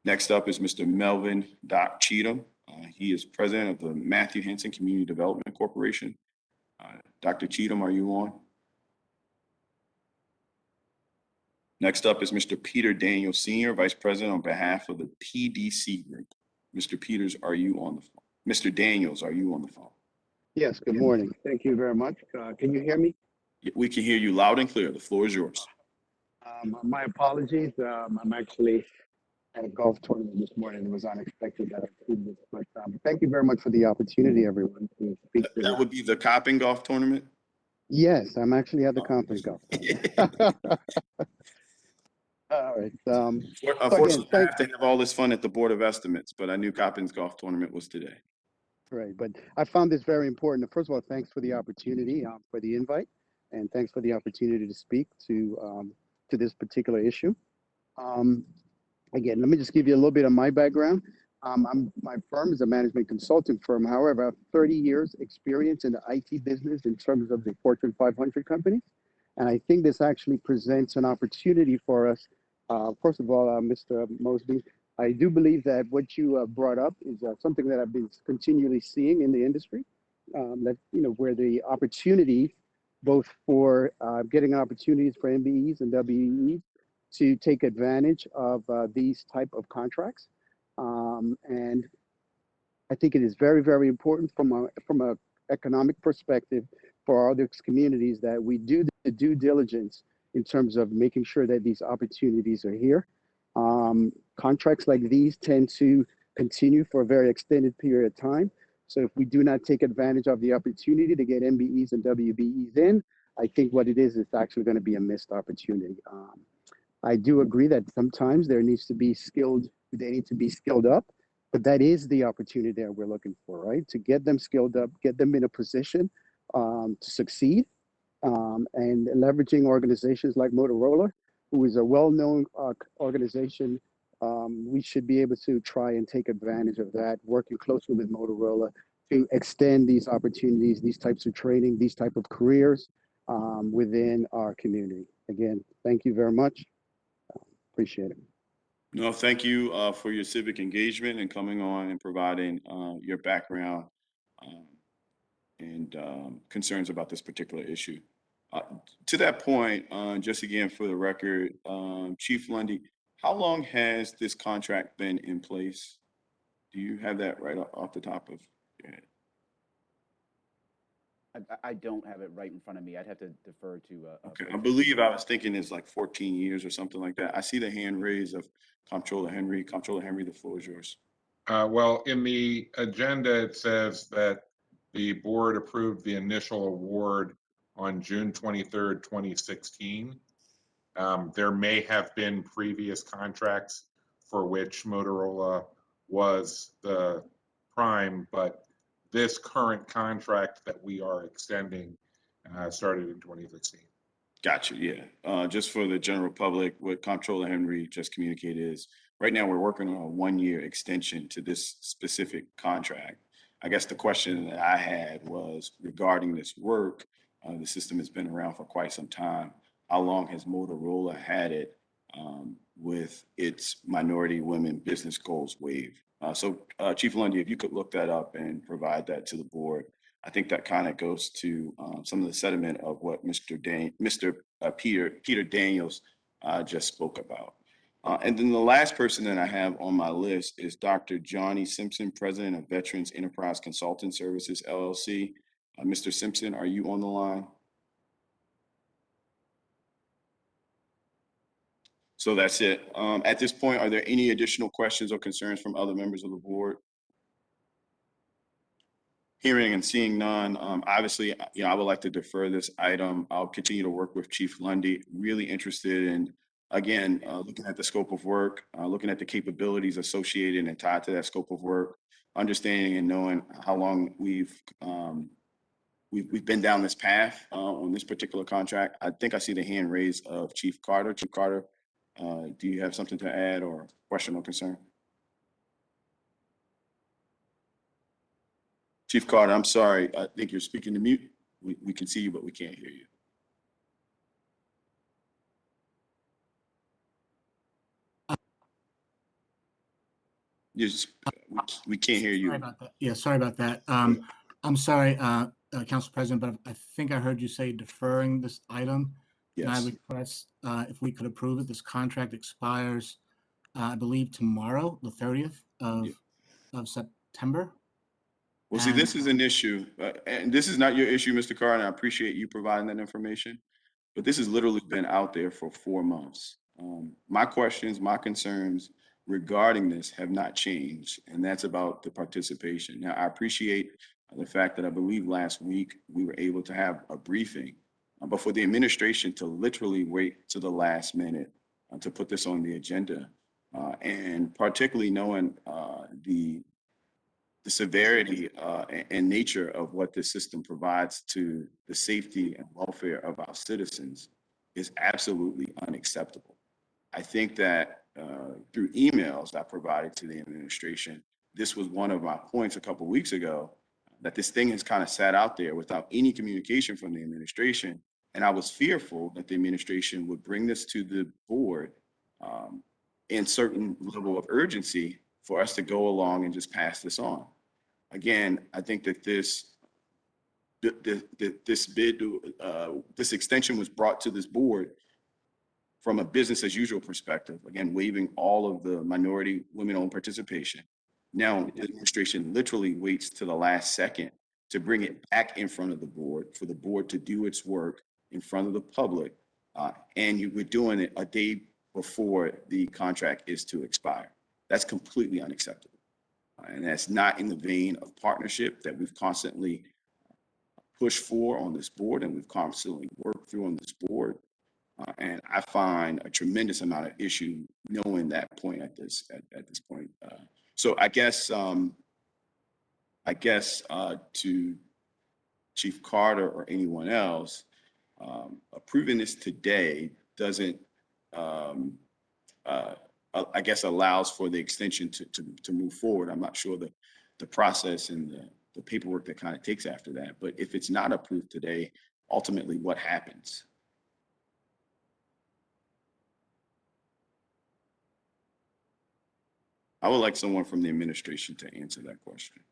Next up is Mr. Melvin Doc Cheatham. He is president of the Matthew Henson Community Development Corporation. Dr. Cheatham, are you on? Next up is Mr. Peter Daniel Sr., Vice President on behalf of the PDC Group. Mr. Peters, are you on the phone? Mr. Daniels, are you on the phone? Yes, good morning. Thank you very much. Can you hear me? We can hear you loud and clear. The floor is yours. My apologies. I'm actually at a golf tournament this morning. It was unexpected that I couldn't, but thank you very much for the opportunity, everyone, to speak to That would be the Coppin Golf Tournament? Yes, I'm actually at the conference golf tournament. All right. Unfortunately, I have to have all this fun at the Board of Estimates, but I knew Coppin's Golf Tournament was today. Right, but I found this very important. First of all, thanks for the opportunity, for the invite, and thanks for the opportunity to speak to this particular issue. Again, let me just give you a little bit of my background. My firm is a management consulting firm. However, I have 30 years experience in the IT business in terms of the Fortune 500 companies. And I think this actually presents an opportunity for us. First of all, Mr. Mosby, I do believe that what you brought up is something that I've been continually seeing in the industry. That where the opportunity, both for getting opportunities for MBEs and WEEs to take advantage of these type of contracts, and I think it is very, very important from a economic perspective for our other communities that we do the due diligence in terms of making sure that these opportunities are here. Contracts like these tend to continue for a very extended period of time. So if we do not take advantage of the opportunity to get MBEs and WBEs in, I think what it is, it's actually going to be a missed opportunity. I do agree that sometimes they need to be skilled up, but that is the opportunity that we're looking for, right? To get them skilled up, get them in a position to succeed, and leveraging organizations like Motorola, who is a well-known organization. We should be able to try and take advantage of that, working closely with Motorola to extend these opportunities, these types of training, these type of careers within our community. Again, thank you very much. Appreciate it. No, thank you for your civic engagement and coming on and providing your background and concerns about this particular issue. To that point, just again for the record, Chief Lundy, how long has this contract been in place? Do you have that right off the top of your head? I don't have it right in front of me. I'd have to defer to. Okay, I believe I was thinking it's like 14 years or something like that. I see the hand raised of Comptroller Henry. Comptroller Henry, the floor is yours. Well, in the agenda, it says that the board approved the initial award on June 23rd, 2016. There may have been previous contracts for which Motorola was the prime, but this current contract that we are extending started in 2016. Gotcha. Yeah. Just for the general public, what Comptroller Henry just communicated is right now we're working on a 1-year extension to this specific contract. I guess the question that I had was regarding this work. The system has been around for quite some time. How long has Motorola had it with its minority women business goals waived? So Chief Lundy, if you could look that up and provide that to the board. I think that kind of goes to some of the sentiment of what Mr. Peter Daniels just spoke about. And then the last person that I have on my list is Dr. Johnny Simpson, President of Veterans Enterprise Consulting Services, LLC. Mr. Simpson, are you on the line? So that's it. At this point, are there any additional questions or concerns from other members of the board? Hearing and seeing none, obviously, I would like to defer this item. I'll continue to work with Chief Lundy. Really interested in, again, looking at the scope of work, looking at the capabilities associated and tied to that scope of work, understanding and knowing how long we've been down this path on this particular contract. I think I see the hand raised of Chief Carter. Chief Carter, do you have something to add or question or concern? Chief Carter, I'm sorry. I think you're speaking to mute. We can see you, but we can't hear you. We can't hear you. Sorry about that. Yeah, sorry about that. I'm sorry, Council President, but I think I heard you say deferring this item. And I Yes. request if we could approve it. This contract expires, I believe, tomorrow, the 30th of September. Well, see, this is an issue, and this is not your issue, Mr. Carter, and I appreciate you providing that information, but this has literally been out there for 4 months. My questions, my concerns regarding this have not changed, and that's about the participation. Now, I appreciate the fact that I believe last week we were able to have a briefing, but for the administration to literally wait to the last minute to put this on the agenda, and particularly knowing the severity and nature of what this system provides to the safety and welfare of our citizens is absolutely unacceptable. I think that through emails I provided to the administration, this was one of my points a couple of weeks ago, that this thing has kind of sat out there without any communication from the administration. And I was fearful that the administration would bring this to the board in certain level of urgency for us to go along and just pass this on. Again, I think that this extension was brought to this board from a business as usual perspective, again, waiving all of the minority women-owned participation, Now, the administration literally waits to the last second to bring it back in front of the board, for the board to do its work in front of the public. And we're doing it a day before the contract is to expire. That's completely unacceptable. And that's not in the vein of partnership that we've constantly pushed for on this board and we've constantly worked through on this board. And I find a tremendous amount of issue knowing that point at this point. So I guess to Chief Carter or anyone else, approving this today doesn't, I guess, allows for the extension to move forward. I'm not sure the process and the paperwork that kind of takes after that. But if it's not approved today, ultimately what happens? I would like someone from the administration to answer that question.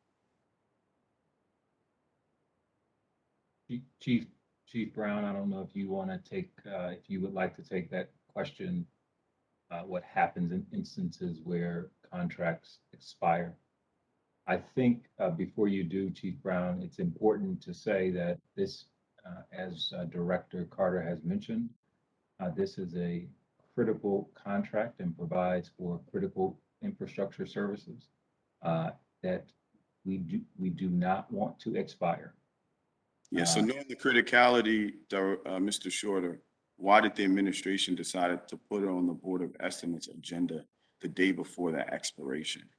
Chief Brown, I don't know if you want to take, if you would like to take that question, what happens in instances where contracts expire? I think before you do, Chief Brown, it's important to say that this, as Director Carter has mentioned, this is a critical contract and provides for critical infrastructure services that we do not want to expire. Yeah, so knowing the criticality, Mr. Shorter, why did the administration decide to put it on the Board of Estimates agenda the day before that expiration?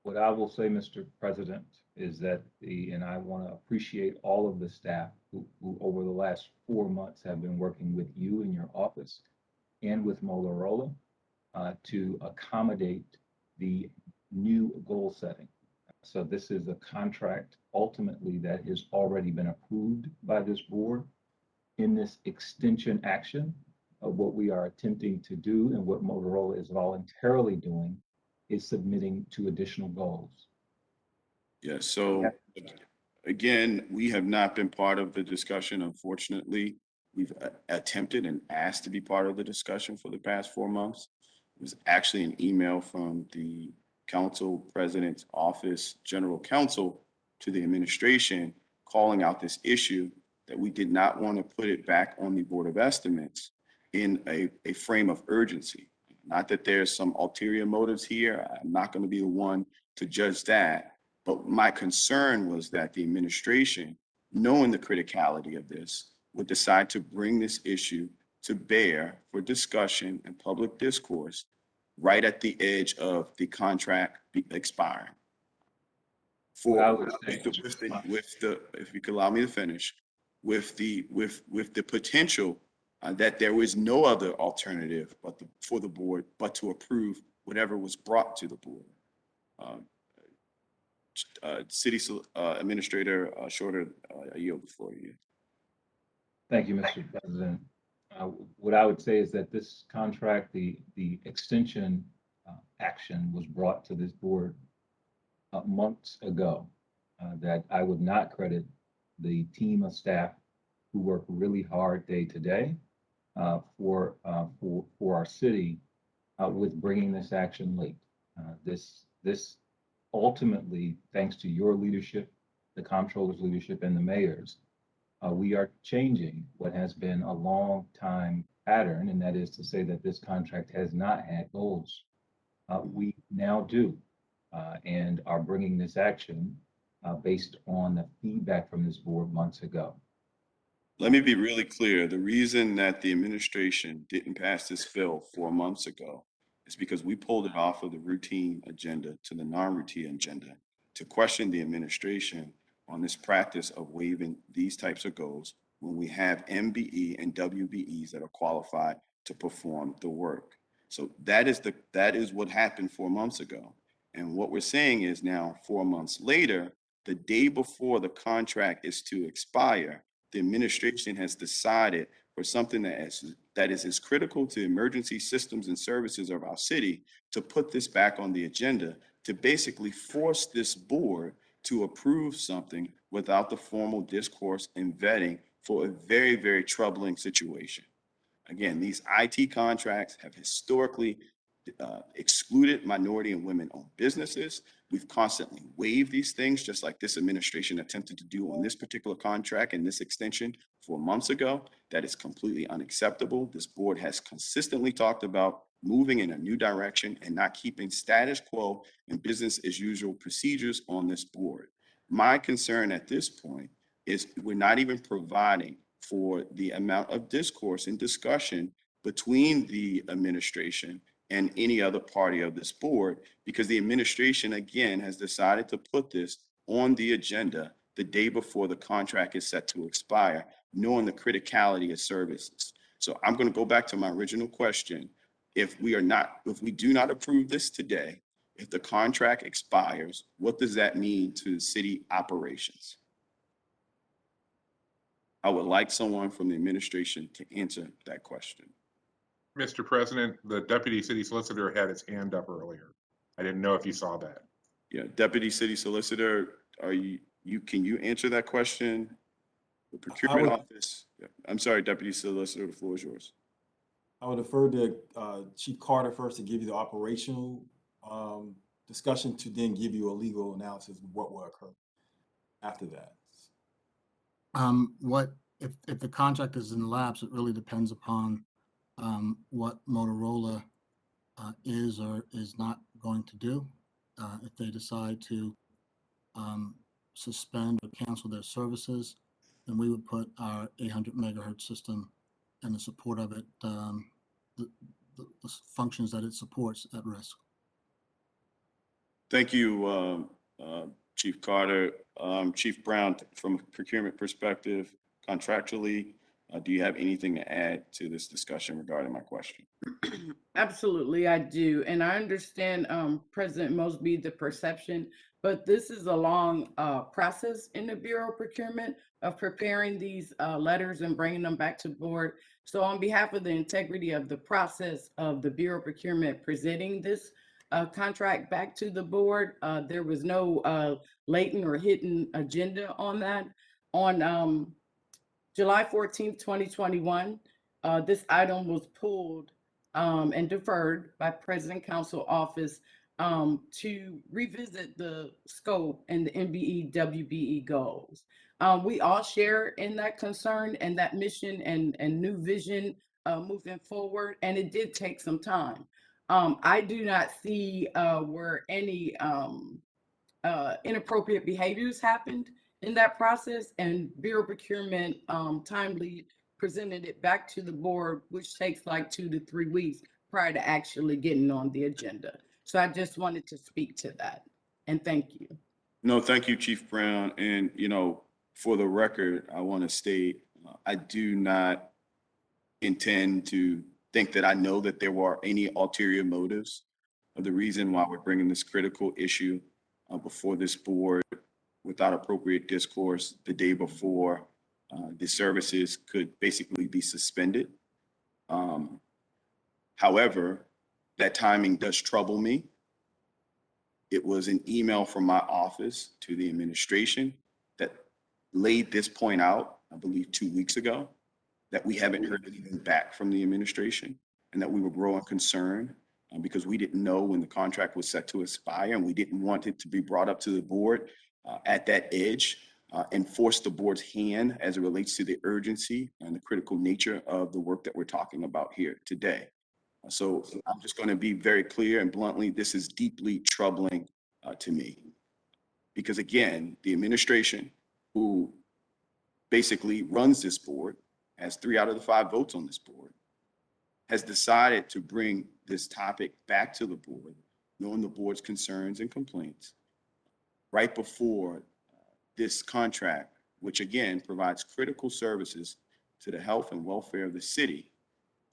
What I will say, Mr. President, is that and I want to appreciate all of the staff who over the last 4 months have been working with you in your office and with Motorola to accommodate the new goal setting. So this is a contract ultimately that has already been approved by this board. In this extension action of what we are attempting to do and what Motorola is voluntarily doing is submitting to additional goals. Yeah, so again, we have not been part of the discussion, unfortunately. We've attempted and asked to be part of the discussion for the past 4 months. It was actually an email from the Council President's Office General Counsel to the administration calling out this issue, that we did not want to put it back on the Board of Estimates in a frame of urgency. Not that there's some ulterior motives here. I'm not going to be the one to judge that. But my concern was that the administration, knowing the criticality of this, would decide to bring this issue to bear for discussion and public discourse right at the edge of the contract expiring. If you could allow me to finish, with the potential that there was no other alternative for the board but to approve whatever was brought to the board. City Administrator Shorter, I yield the floor to you. Thank you, Mr. President. What I would say is that this contract, the extension action was brought to this board months ago. That I would not credit the team of staff who work really hard day to day for our city with bringing this action late. This ultimately, thanks to your leadership, the comptroller's leadership, and the mayor's, we are changing what has been a long time pattern, and that is to say that this contract has not had goals. We now do, and are bringing this action based on the feedback from this board months ago. Let me be really clear. The reason that the administration didn't pass this bill 4 months ago is because we pulled it off of the routine agenda to the non-routine agenda to question the administration on this practice of waiving these types of goals when we have MBE and WBEs that are qualified to perform the work. So that is what happened 4 months ago. And what we're saying is now 4 months later, the day before the contract is to expire, the administration has decided for something that is as critical to emergency systems and services of our city to put this back on the agenda, to basically force this board to approve something without the formal discourse and vetting for a very, very troubling situation. Again, these IT contracts have historically excluded minority and women-owned businesses. We've constantly waived these things, just like this administration attempted to do on this particular contract and this extension 4 months ago. That is completely unacceptable. This board has consistently talked about moving in a new direction and not keeping status quo and business as usual procedures on this board. My concern at this point is we're not even providing for the amount of discourse and discussion between the administration and any other party of this board, because the administration, again, has decided to put this on the agenda the day before the contract is set to expire, knowing the criticality of services. So I'm going to go back to my original question. If we do not approve this today, if the contract expires, what does that mean to city operations? I would like someone from the administration to answer that question. Mr. President, the Deputy City Solicitor had his hand up earlier. I didn't know if you saw that. Yeah, Deputy City Solicitor, can you answer that question? The Procurement Office. Yeah. I'm sorry, Deputy Solicitor, the floor is yours. I would defer to Chief Carter first to give you the operational discussion, to then give you a legal analysis of what will occur after that. If the contract is in lapse, it really depends upon what Motorola is or is not going to do. If they decide to suspend or cancel their services, then we would put our 800 megahertz system and the support of it, the functions that it supports, at risk. Thank you, Chief Carter. Chief Brown, from a procurement perspective, contractually, do you have anything to add to this discussion regarding my question? Absolutely, I do. And I understand, President Mosby, the perception, but this is a long process in the Bureau of Procurement of preparing these letters and bringing them back to board. So on behalf of the integrity of the process of the Bureau of Procurement presenting this contract back to the board, there was no latent or hidden agenda on that. On July 14th, 2021, this item was pulled and deferred by President Council Office to revisit the scope and the MBE WBE goals. We all share in that concern and that mission and new vision moving forward, and it did take some time. I do not see where any inappropriate behaviors happened in that process, and Bureau Procurement timely presented it back to the board, which takes like 2 to 3 weeks prior to actually getting on the agenda. So I just wanted to speak to that, and thank you. No, thank you, Chief Brown. And, for the record, I want to state, I do not intend to think that I know that there were any ulterior motives of the reason why we're bringing this critical issue before this board without appropriate discourse the day before the services could basically be suspended. However, that timing does trouble me. It was an email from my office to the administration that laid this point out, I believe 2 weeks ago, that we haven't heard anything back from the administration, and that we were growing concerned because we didn't know when the contract was set to expire, and we didn't want it to be brought up to the board at that edge and force the board's hand as it relates to the urgency and the critical nature of the work that we're talking about here today. So I'm just going to be very clear and bluntly, this is deeply troubling to me. Because again, the administration, who basically runs this board, has 3 out of the 5 votes on this board, has decided to bring this topic back to the board, knowing the board's concerns and complaints, right before this contract, which again provides critical services to the health and welfare of the city,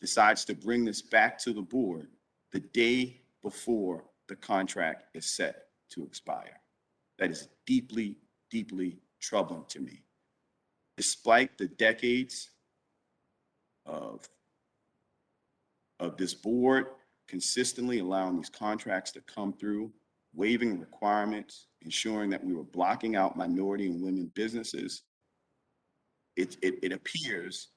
decides to bring this back to the board the day before the contract is set to expire. That is deeply, deeply troubling to me. Despite the decades of this board consistently allowing these contracts to come through, waiving requirements, ensuring that we were blocking out minority and women businesses, it appears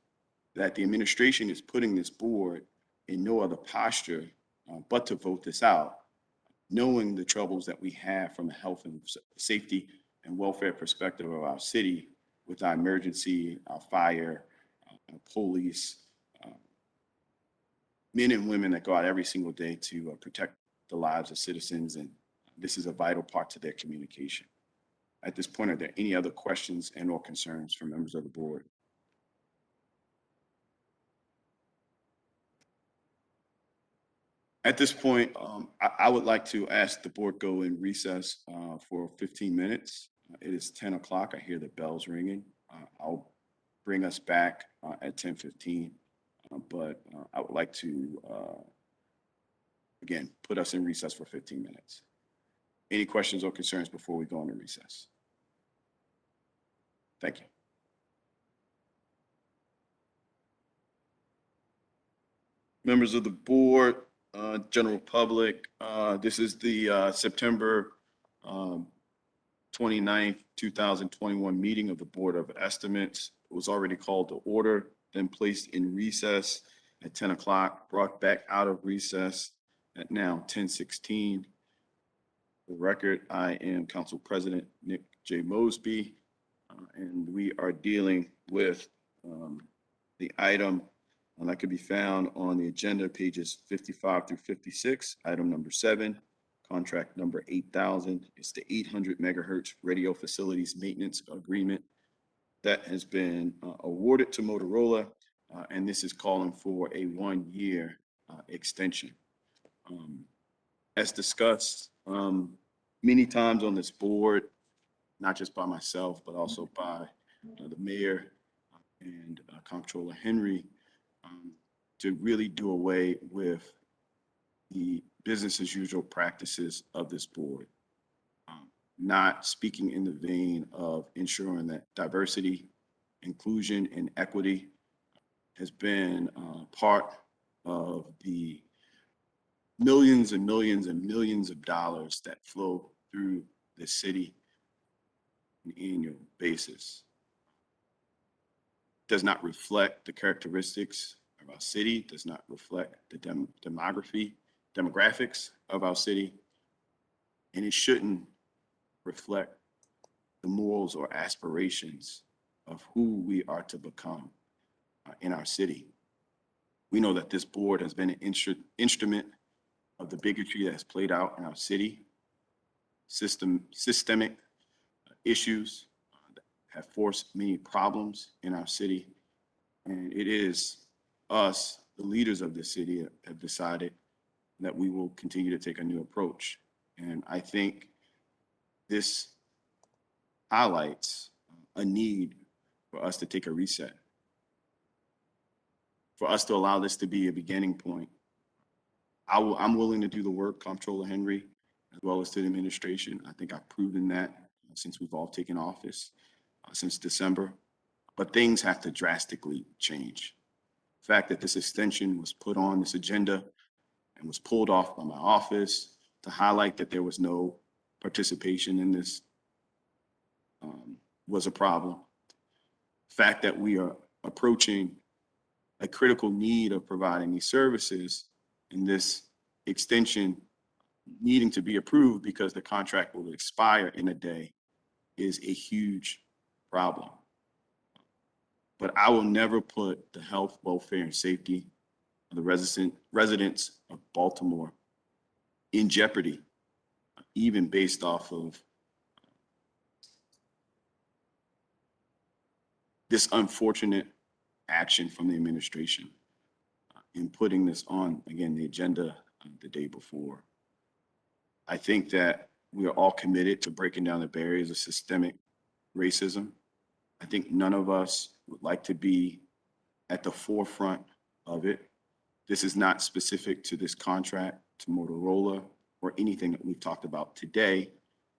that the administration is putting this board in no other posture but to vote this out, knowing the troubles that we have from a health and safety and welfare perspective of our city with our emergency, our fire, our police, men and women that go out every single day to protect the lives of citizens. And this is a vital part to their communication. At this point, are there any other questions and or concerns from members of the board? At this point, I would like to ask the board go in recess for 15 minutes. It is 10 o'clock. I hear the bells ringing. I'll bring us back at 10:15, but I would like to, again, put us in recess for 15 minutes. Any questions or concerns before we go into recess? Thank you. Members of the board, general public, this is the September 29th, 2021 meeting of the Board of Estimates. It was already called to order, then placed in recess at 10 o'clock, brought back out of recess at now 10:16. For the record, I am Council President Nick J. Mosby, and we are dealing with the item that could be found on the agenda, pages 55 through 56, item number 7, contract number 8,000. It's the 800 megahertz radio facilities maintenance agreement that has been awarded to Motorola, and this is calling for a 1-year extension. As discussed many times on this board, not just by myself, but also by the mayor and Comptroller Henry, to really do away with the business as usual practices of this board. Not speaking in the vein of ensuring that diversity, inclusion, and equity has been part of the millions and millions and millions of dollars that flow through the city on an annual basis. Does not reflect the characteristics of our city, does not reflect the demographics of our city, and it shouldn't reflect the morals or aspirations of who we are to become in our city. We know that this board has been an instrument of the bigotry that has played out in our city, systemic issues that have forced many problems in our city. And it is us, the leaders of the city, have decided that we will continue to take a new approach. And I think this highlights a need for us to take a reset, for us to allow this to be a beginning point. I'm willing to do the work, Comptroller Henry, as well as to the administration. I think I've proven that since we've all taken office since December, but things have to drastically change. The fact that this extension was put on this agenda and was pulled off by my office to highlight that there was no participation in this was a problem. The fact that we are approaching a critical need of providing these services and this extension needing to be approved because the contract will expire in a day is a huge problem. But I will never put the health, welfare, and safety of the residents of Baltimore in jeopardy, even based off of this unfortunate action from the administration in putting this on, again, the agenda the day before. I think that we are all committed to breaking down the barriers of systemic racism. I think none of us would like to be at the forefront of it. This is not specific to this contract, to Motorola, or anything that we've talked about today.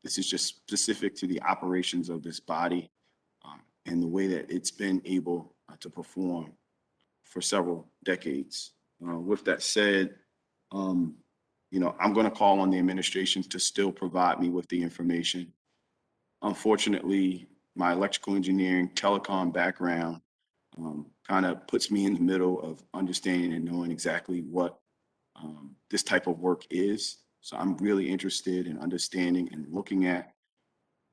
This is just specific to the operations of this body and the way that it's been able to perform for several decades. With that said, I'm going to call on the administration to still provide me with the information. Unfortunately, my electrical engineering telecom background kind of puts me in the middle of understanding and knowing exactly what this type of work is. So I'm really interested in understanding and looking at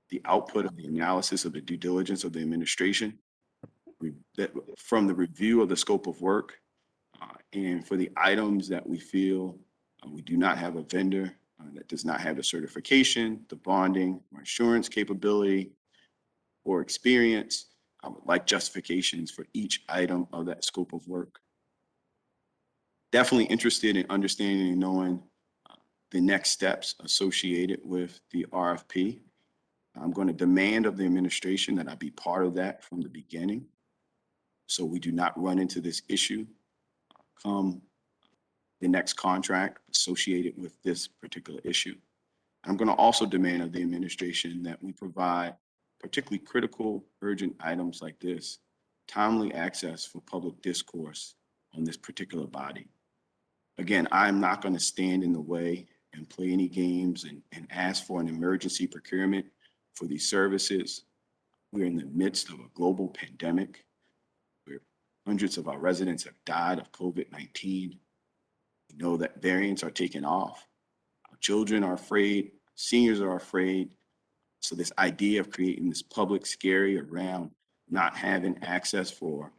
the output of the analysis of the due diligence of the administration, from the review of the scope of work, and for the items that we feel we do not have a vendor that does not have the certification, the bonding, or insurance capability, or experience, I would like justifications for each item of that scope of work. Definitely interested in understanding and knowing the next steps associated with the RFP. I'm going to demand of the administration that I be part of that from the beginning, so we do not run into this issue come the next contract associated with this particular issue. I'm going to also demand of the administration that we provide particularly critical, urgent items like this, timely access for public discourse on this particular body. Again, I'm not going to stand in the way and play any games and ask for an emergency procurement for these services. We're in the midst of a global pandemic where hundreds of our residents have died of COVID-19. We know that variants are taking off. Our children are afraid, seniors are afraid. So this idea of creating this public scary around not having access for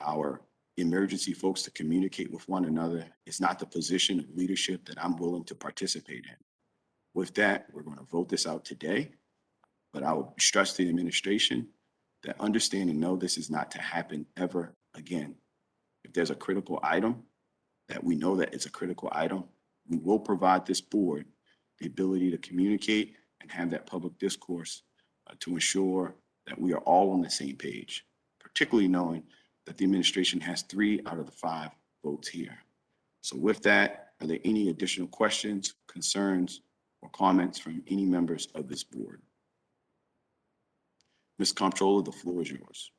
our emergency folks to communicate with one another is not the position of leadership that I'm willing to participate in. With that, we're going to vote this out today, but I will stress to the administration that understand and know this is not to happen ever again. If there's a critical item, that we know that it's a critical item, we will provide this board the ability to communicate and have that public discourse to ensure that we are all on the same page, particularly knowing that the administration has 3 out of the 5 votes here. So with that, are there any additional questions, concerns, or comments from any members of this board? Ms. Comptroller, the floor is yours.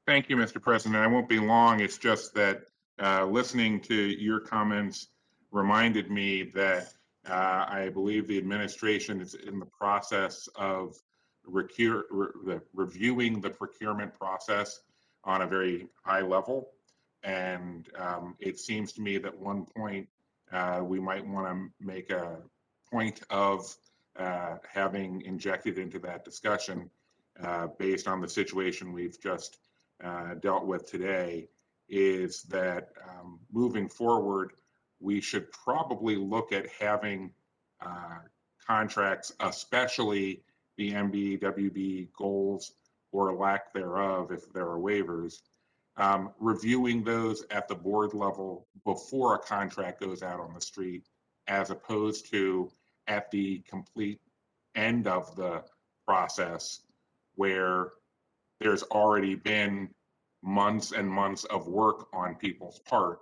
Thank you, Mr. President. I won't be long. It's just that listening to your comments reminded me that I believe the administration is in the process of reviewing the procurement process on a very high level. And it seems to me that one point we might want to make a point of having injected into that discussion based on the situation we've just dealt with today, is that moving forward, we should probably look at having contracts, especially the MBWB goals or lack thereof, if there are waivers, reviewing those at the board level before a contract goes out on the street, as opposed to at the complete end of the process where there's already been months and months of work on people's part,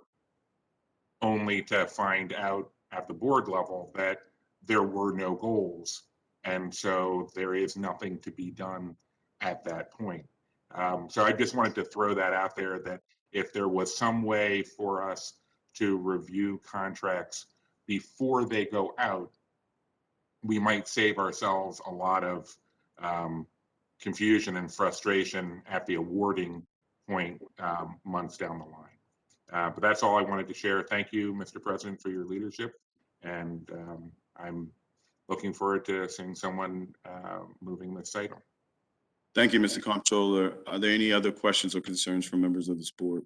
only to find out at the board level that there were no goals. And so there is nothing to be done at that point. So I just wanted to throw that out there, that if there was some way for us to review contracts before they go out, we might save ourselves a lot of confusion and frustration at the awarding point months down the line. But that's all I wanted to share. Thank you, Mr. President, for your leadership. And I'm looking forward to seeing someone moving this item. Thank you, Mr. Comptroller. Are there any other questions or concerns from members of this board?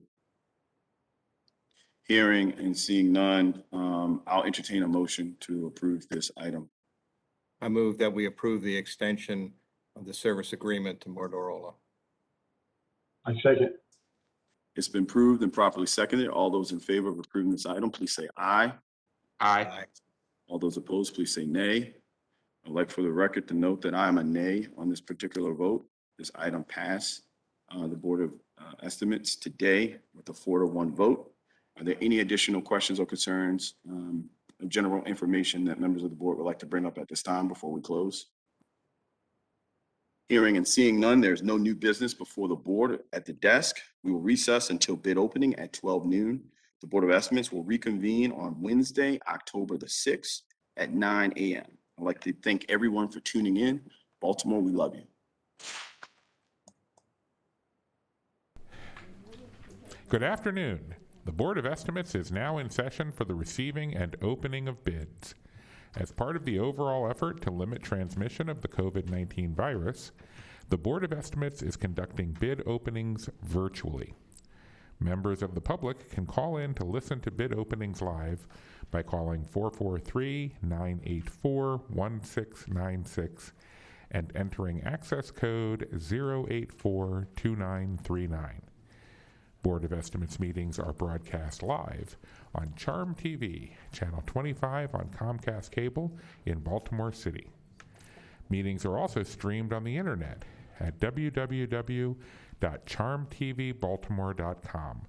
Hearing and seeing none, I'll entertain a motion to approve this item. I move that we approve the extension of the service agreement to Motorola. I second. It's been proved and properly seconded. All those in favor of approving this item, please say aye. Aye. All those opposed, please say nay. I'd like for the record to note that I am a nay on this particular vote. This item passed the Board of Estimates today with a 4-to-1 vote. Are there any additional questions or concerns, general information that members of the board would like to bring up at this time before we close? Hearing and seeing none, there's no new business before the board at the desk. We will recess until bid opening at 12 noon. The Board of Estimates will reconvene on Wednesday, October the 6th at 9 a.m. I'd like to thank everyone for tuning in. Baltimore, we love you. Good afternoon. The Board of Estimates is now in session for the receiving and opening of bids. As part of the overall effort to limit transmission of the COVID-19 virus, the Board of Estimates is conducting bid openings virtually. Members of the public can call in to listen to bid openings live by calling 443-984-1696 and entering access code 0842939. Board of Estimates meetings are broadcast live on Charm TV, channel 25 on Comcast Cable in Baltimore City. Meetings are also streamed on the internet at www.charmtvbaltimore.com.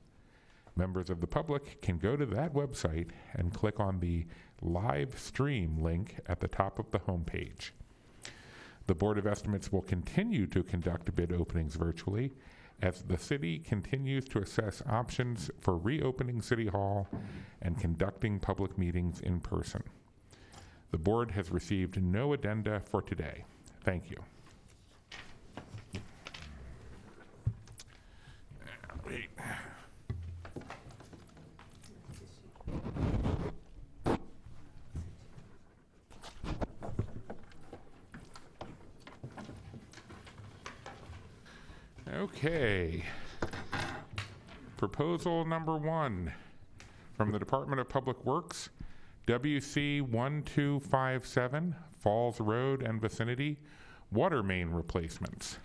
Members of the public can go to that website and click on the live stream link at the top of the homepage. The Board of Estimates will continue to conduct bid openings virtually as the city continues to assess options for reopening City Hall and conducting public meetings in person. The board has received no addenda for today. Thank you. Okay. Proposal number 1 from the Department of Public Works, WC 1257, Falls Road and vicinity, water main replacements.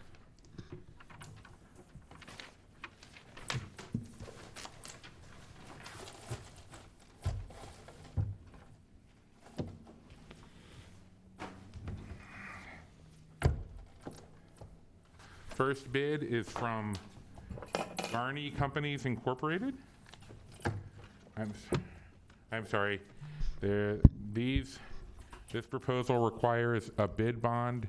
First bid is from Barney Companies Incorporated. I'm sorry. This proposal requires a bid bond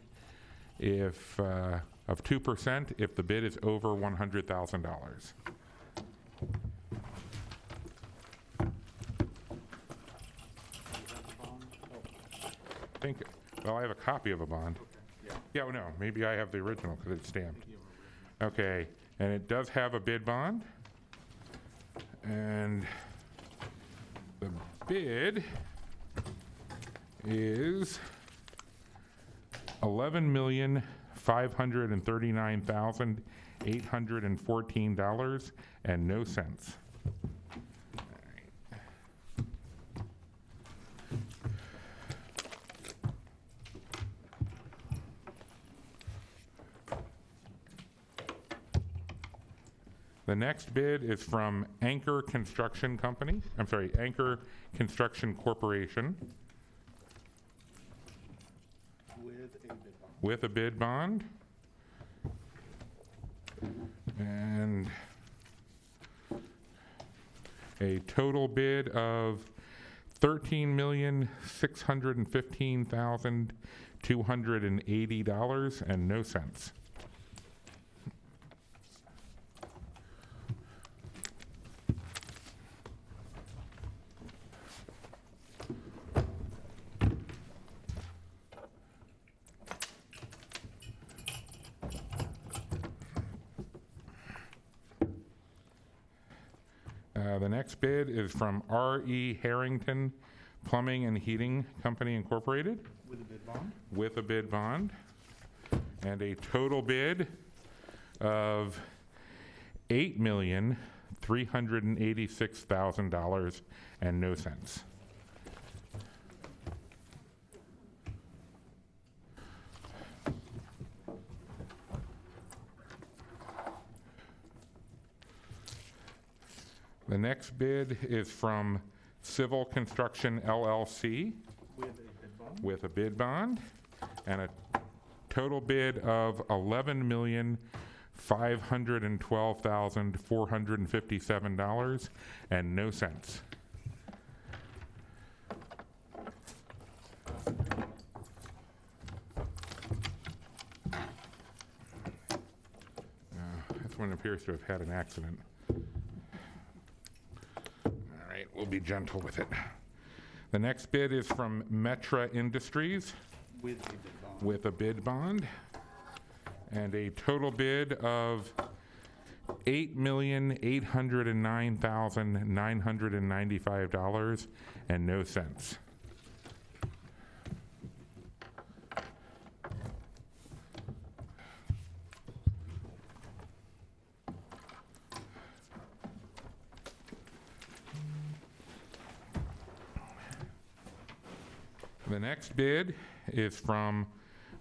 if of 2% if the bid is over $100,000. Well, I have a copy of a bond. Yeah, no, maybe I have the original because it's stamped. Okay, and it does have a bid bond. And the bid is $11,539,814 and no cents. The next bid is from Anchor Construction Company. I'm sorry, Anchor Construction Corporation. With a bid bond. And a total bid of $13,615,280 and no cents. The next bid is from R.E. Harrington Plumbing and Heating Company Incorporated. With a bid bond. With a bid bond. And a total bid of $8,386,000 and no cents. The next bid is from Civil Construction LLC with a bid bond and a total bid of $11,512,457 and no cents. This one appears to have had an accident. We'll be gentle with it. The next bid is from Metra Industries with a bid bond and a total bid of $8,809,995 and no cents. The next bid is from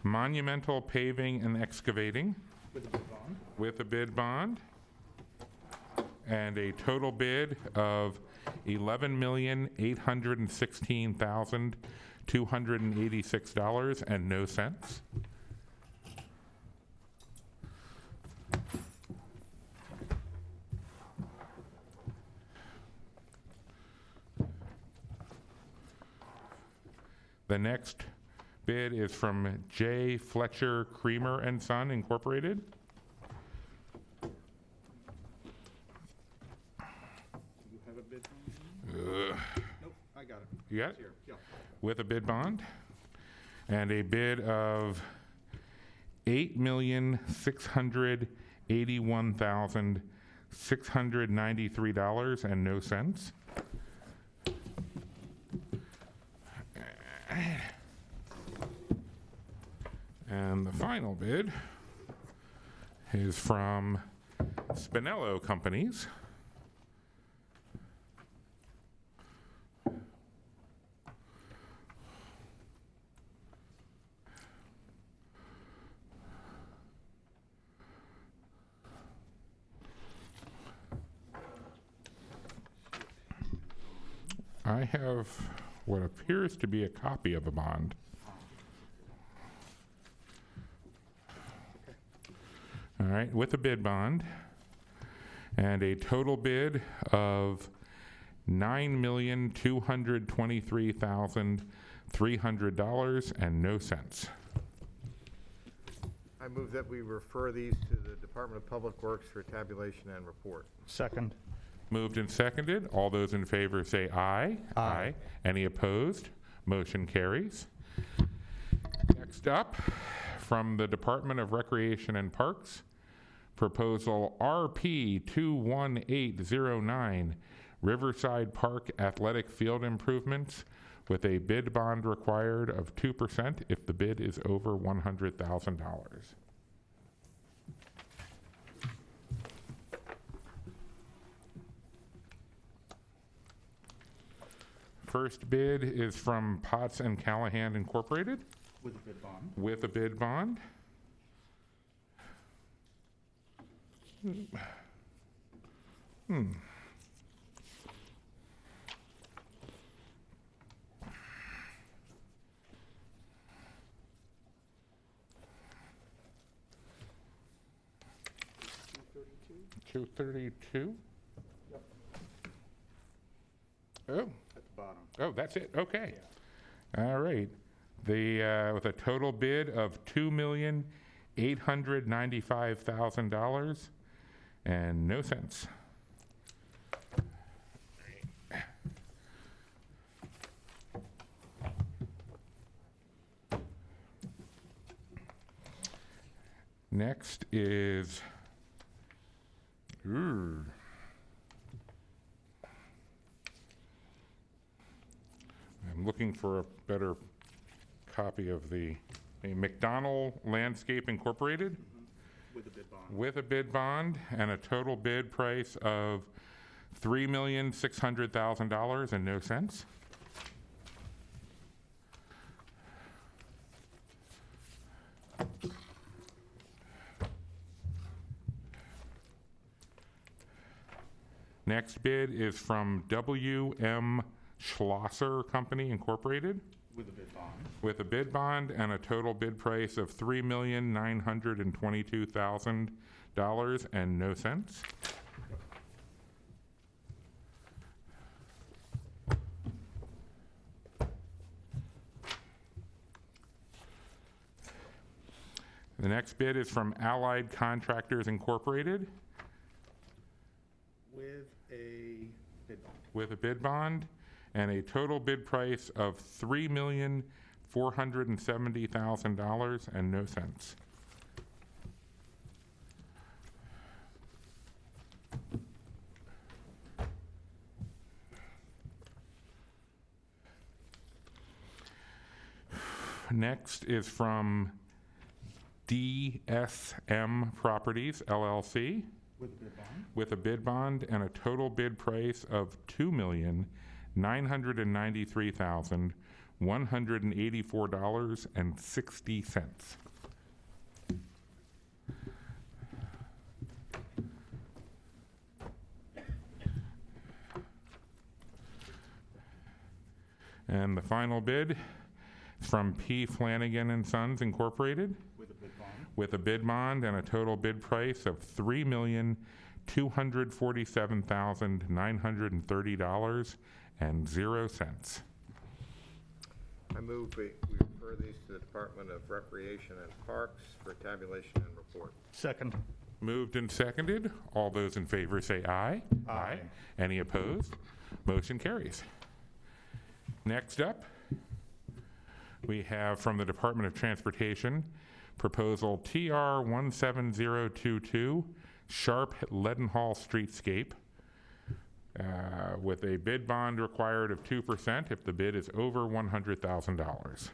Monumental Paving and Excavating with a bid bond and a total bid of $11,816,286 and no cents. The next bid is from J. Fletcher Creamer and Son Incorporated. You have a bid? Nope, I got it. You got it? Here, yeah. With a bid bond and a bid of $8,681,693 and no cents. And the final bid is from Spinello Companies. I have what appears to be a copy of a bond. All right, with a bid bond and a total bid of $9,223,300 and no cents. I move that we refer these to the Department of Public Works for tabulation and report. Second. Moved and seconded. All those in favor say aye. Aye. Any opposed? Motion carries. Next up, from the Department of Recreation and Parks, proposal RP 21809, Riverside Park Athletic Field Improvements, with a bid bond required of 2% if the bid is over $100,000. First bid is from Potts and Callahan Incorporated With a bid bond. with a bid bond. $232? Oh. At the bottom. Oh, that's it, okay. All right. The, with a total bid of $2,895,000 and no cents. Next is, I'm looking for a better copy of the McDonald Landscape Incorporated With a bid bond. with a bid bond and a total bid price of $3,600,000 and no cents. Next bid is from W.M. Schlosser Company Incorporated With a bid bond. with a bid bond and a total bid price of $3,922,000 and no cents. The next bid is from Allied Contractors Incorporated With a bid bond. with a bid bond and a total bid price of $3,470,000 and no cents. Next is from DSM Properties LLC with a bid bond with a bid bond and a total bid price of $2,993,184.60. And the final bid is from P. Flanagan and Sons Incorporated with a bid bond with a bid bond and a total bid price of $3,247,930.00. I move we refer these to the Department of Recreation and Parks for tabulation and report. Second. Moved and seconded. All those in favor say aye. Aye. Any opposed? Motion carries. Next up, we have from the Department of Transportation, proposal TR 17022, Sharp Leadenhall Streetscape, with a bid bond required of 2% if the bid is over $100,000.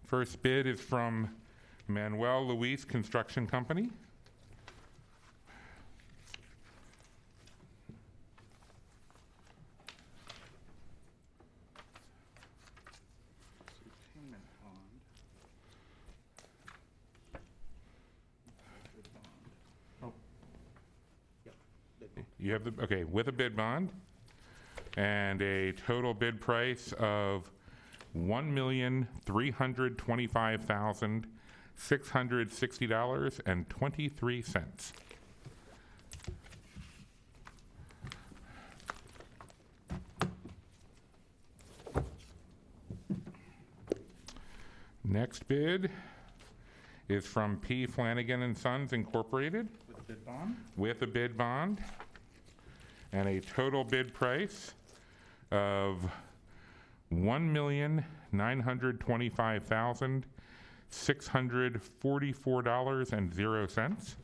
First bid is from Manuel Luis Construction Company. Payment bond. Bid bond. Oh. Yep. Bid bond. You have the, okay, with a bid bond and a total bid price of $1,325,660.23. Next bid is from P. Flanagan and Sons Incorporated With a bid bond with a bid bond and a total bid price of $1,925,644.00.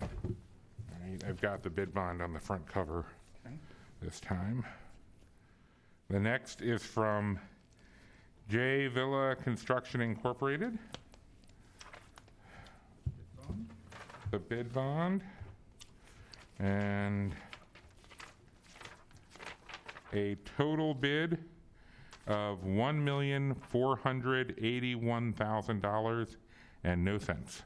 All right, I've got the bid bond on the front cover Okay. this time. The next is from J. Villa Construction Incorporated. bid bond. The bid bond and a total bid of $1,481,000 and no cents.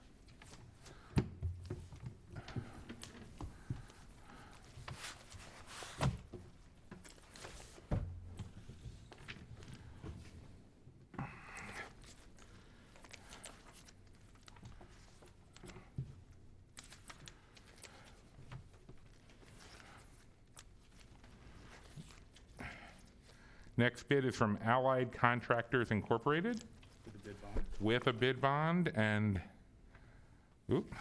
Next bid is from Allied Contractors Incorporated With a bid bond. with a bid bond and, oop.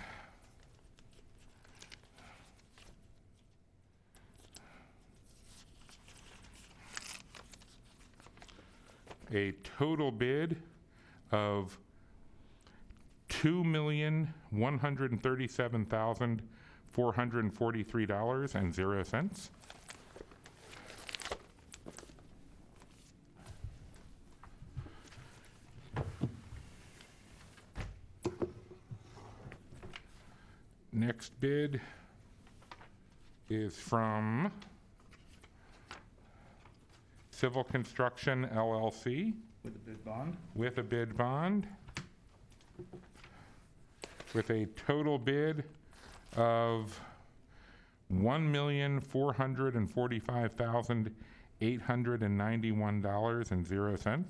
A total bid of $2,137,443.00. Next bid is from Civil Construction LLC With a bid bond. with a bid bond with a total bid of $1,445,891.00.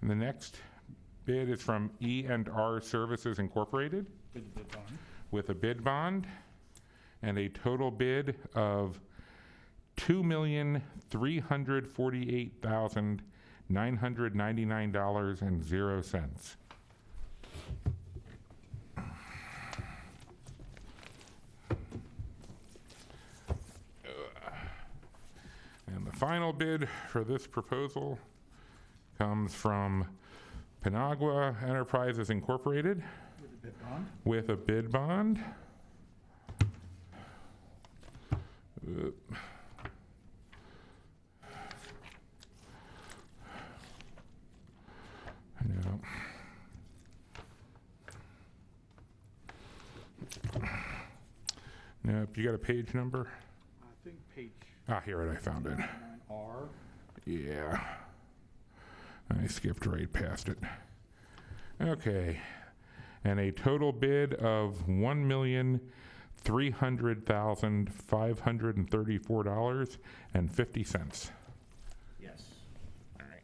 The next bid is from E&R Services Incorporated With the bid bond. with a bid bond and a total bid of $2,348,999.00. And the final bid for this proposal comes from Penagua Enterprises Incorporated With the bid bond. with a bid bond. No. Nope, you got a page number? I think page Ah, here I found it. R. Yeah. I skipped right past it. Okay. And a total bid of $1,300,534.50. Yes. All right.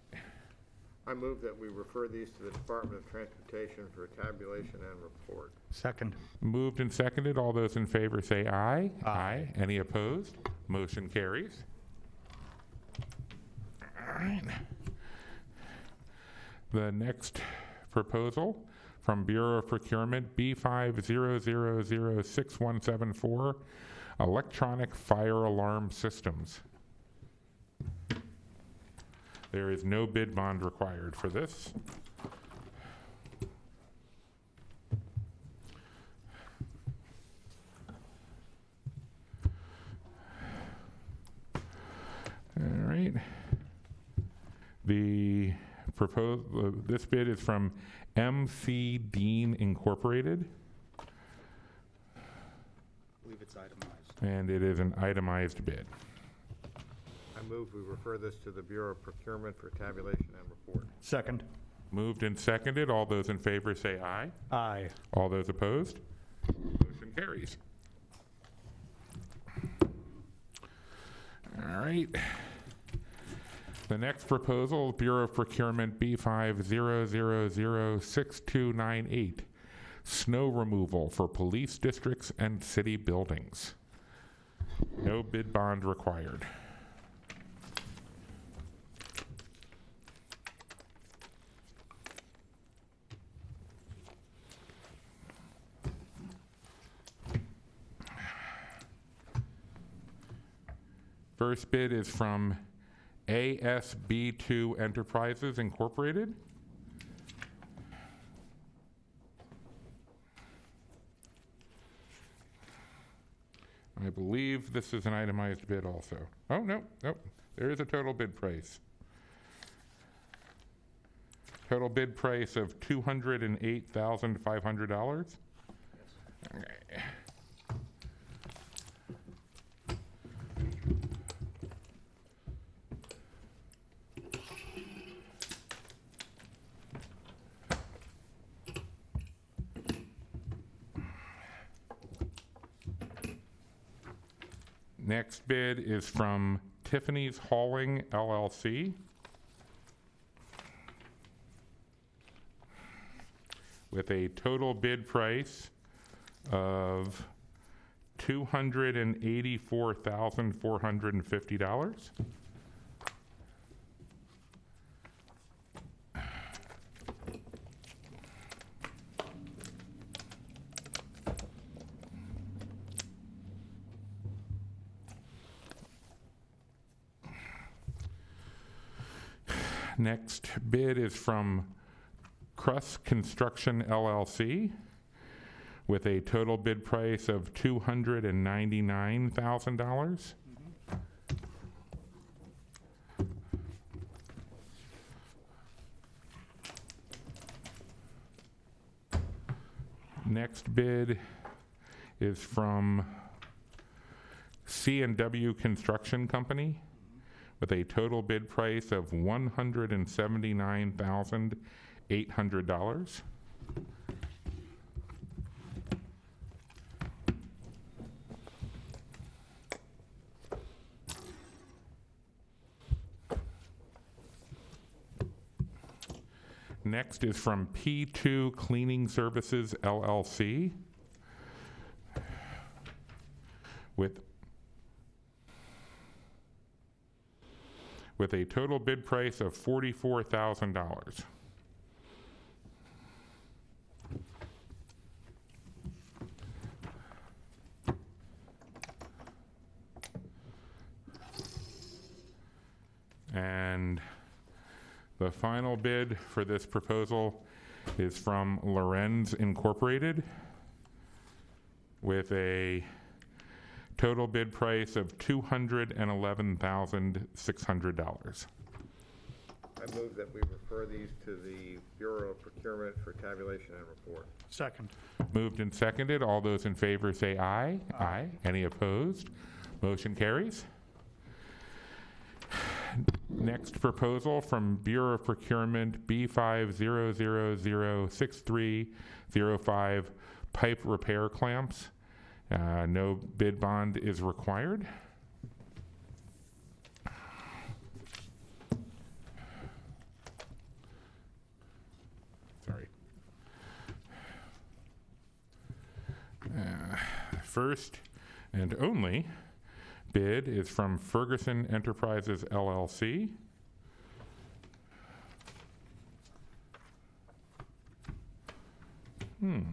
I move that we refer these to the Department of Transportation for tabulation and report. Second. Moved and seconded. All those in favor say aye. Aye. Any opposed? Motion carries. All right. The next proposal from Bureau of Procurement, B50006174, electronic fire alarm systems. There is no bid bond required for this. All right. The proposed, this bid is from MC Dean Incorporated, I believe it's itemized. and it is an itemized bid. I move we refer this to the Bureau of Procurement for tabulation and report. Second. Moved and seconded. All those in favor say aye. Aye. All those opposed? Motion carries. All right. The next proposal, Bureau of Procurement B50006298, snow removal for police districts and city buildings. No bid bond required. First bid is from ASB2 Enterprises Incorporated. I believe this is an itemized bid also. Oh, no, nope. There is a total bid price. Total bid price of $208,500. Okay. Next bid is from Tiffany's Hauling LLC with a total bid price of $284,450. Next bid is from Cruss Construction LLC with a total bid price of $299,000. Next bid is from C&W Construction Company with a total bid price of $179,800. next is from P2 Cleaning Services LLC with a total bid price of $44,000. And the final bid for this proposal is from Lorenz Incorporated with a total bid price of $211,600. I move that we refer these to the Bureau of Procurement for tabulation and report. Second. Moved and seconded. All those in favor say aye. Aye. Any opposed? Motion carries. Next proposal from Bureau of Procurement B50006305 pipe repair clamps. No bid bond is required. Sorry. First and only bid is from Ferguson Enterprises LLC. Do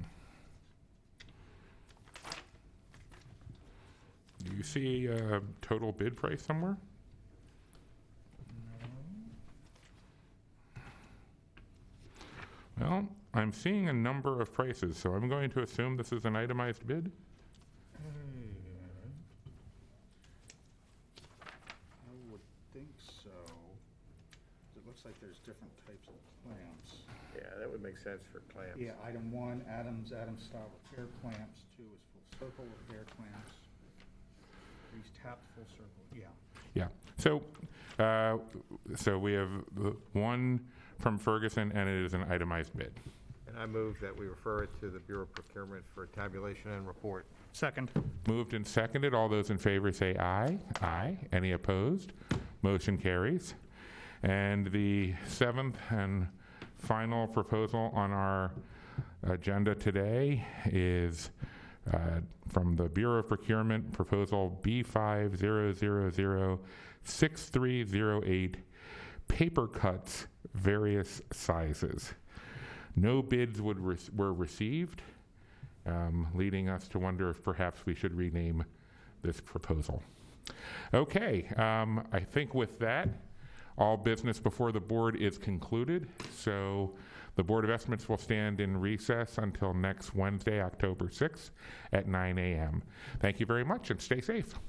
you see a total bid price somewhere? Well, I'm seeing a number of prices, so I'm going to assume this is an itemized bid. I would think so. It looks like there's different types of clamps. Yeah, that would make sense for clamps. Yeah, item 1, Adams style repair clamps. 2 is full circle repair clamps. 3 is tapped full circle, yeah. Yeah. So we have one from Ferguson, and it is an itemized bid. And I move that we refer it to the Bureau of Procurement for tabulation and report. Second. Moved and seconded. All those in favor say aye. Aye. Any opposed? Motion carries. And the seventh and final proposal on our agenda today is from the Bureau of Procurement, proposal B50006308, paper cuts, various sizes. No bids were received, leading us to wonder if perhaps we should rename this proposal. Okay, I think with that, all business before the board is concluded. So the Board of Estimates will stand in recess until next Wednesday, October 6th at 9 a.m. Thank you very much and stay safe.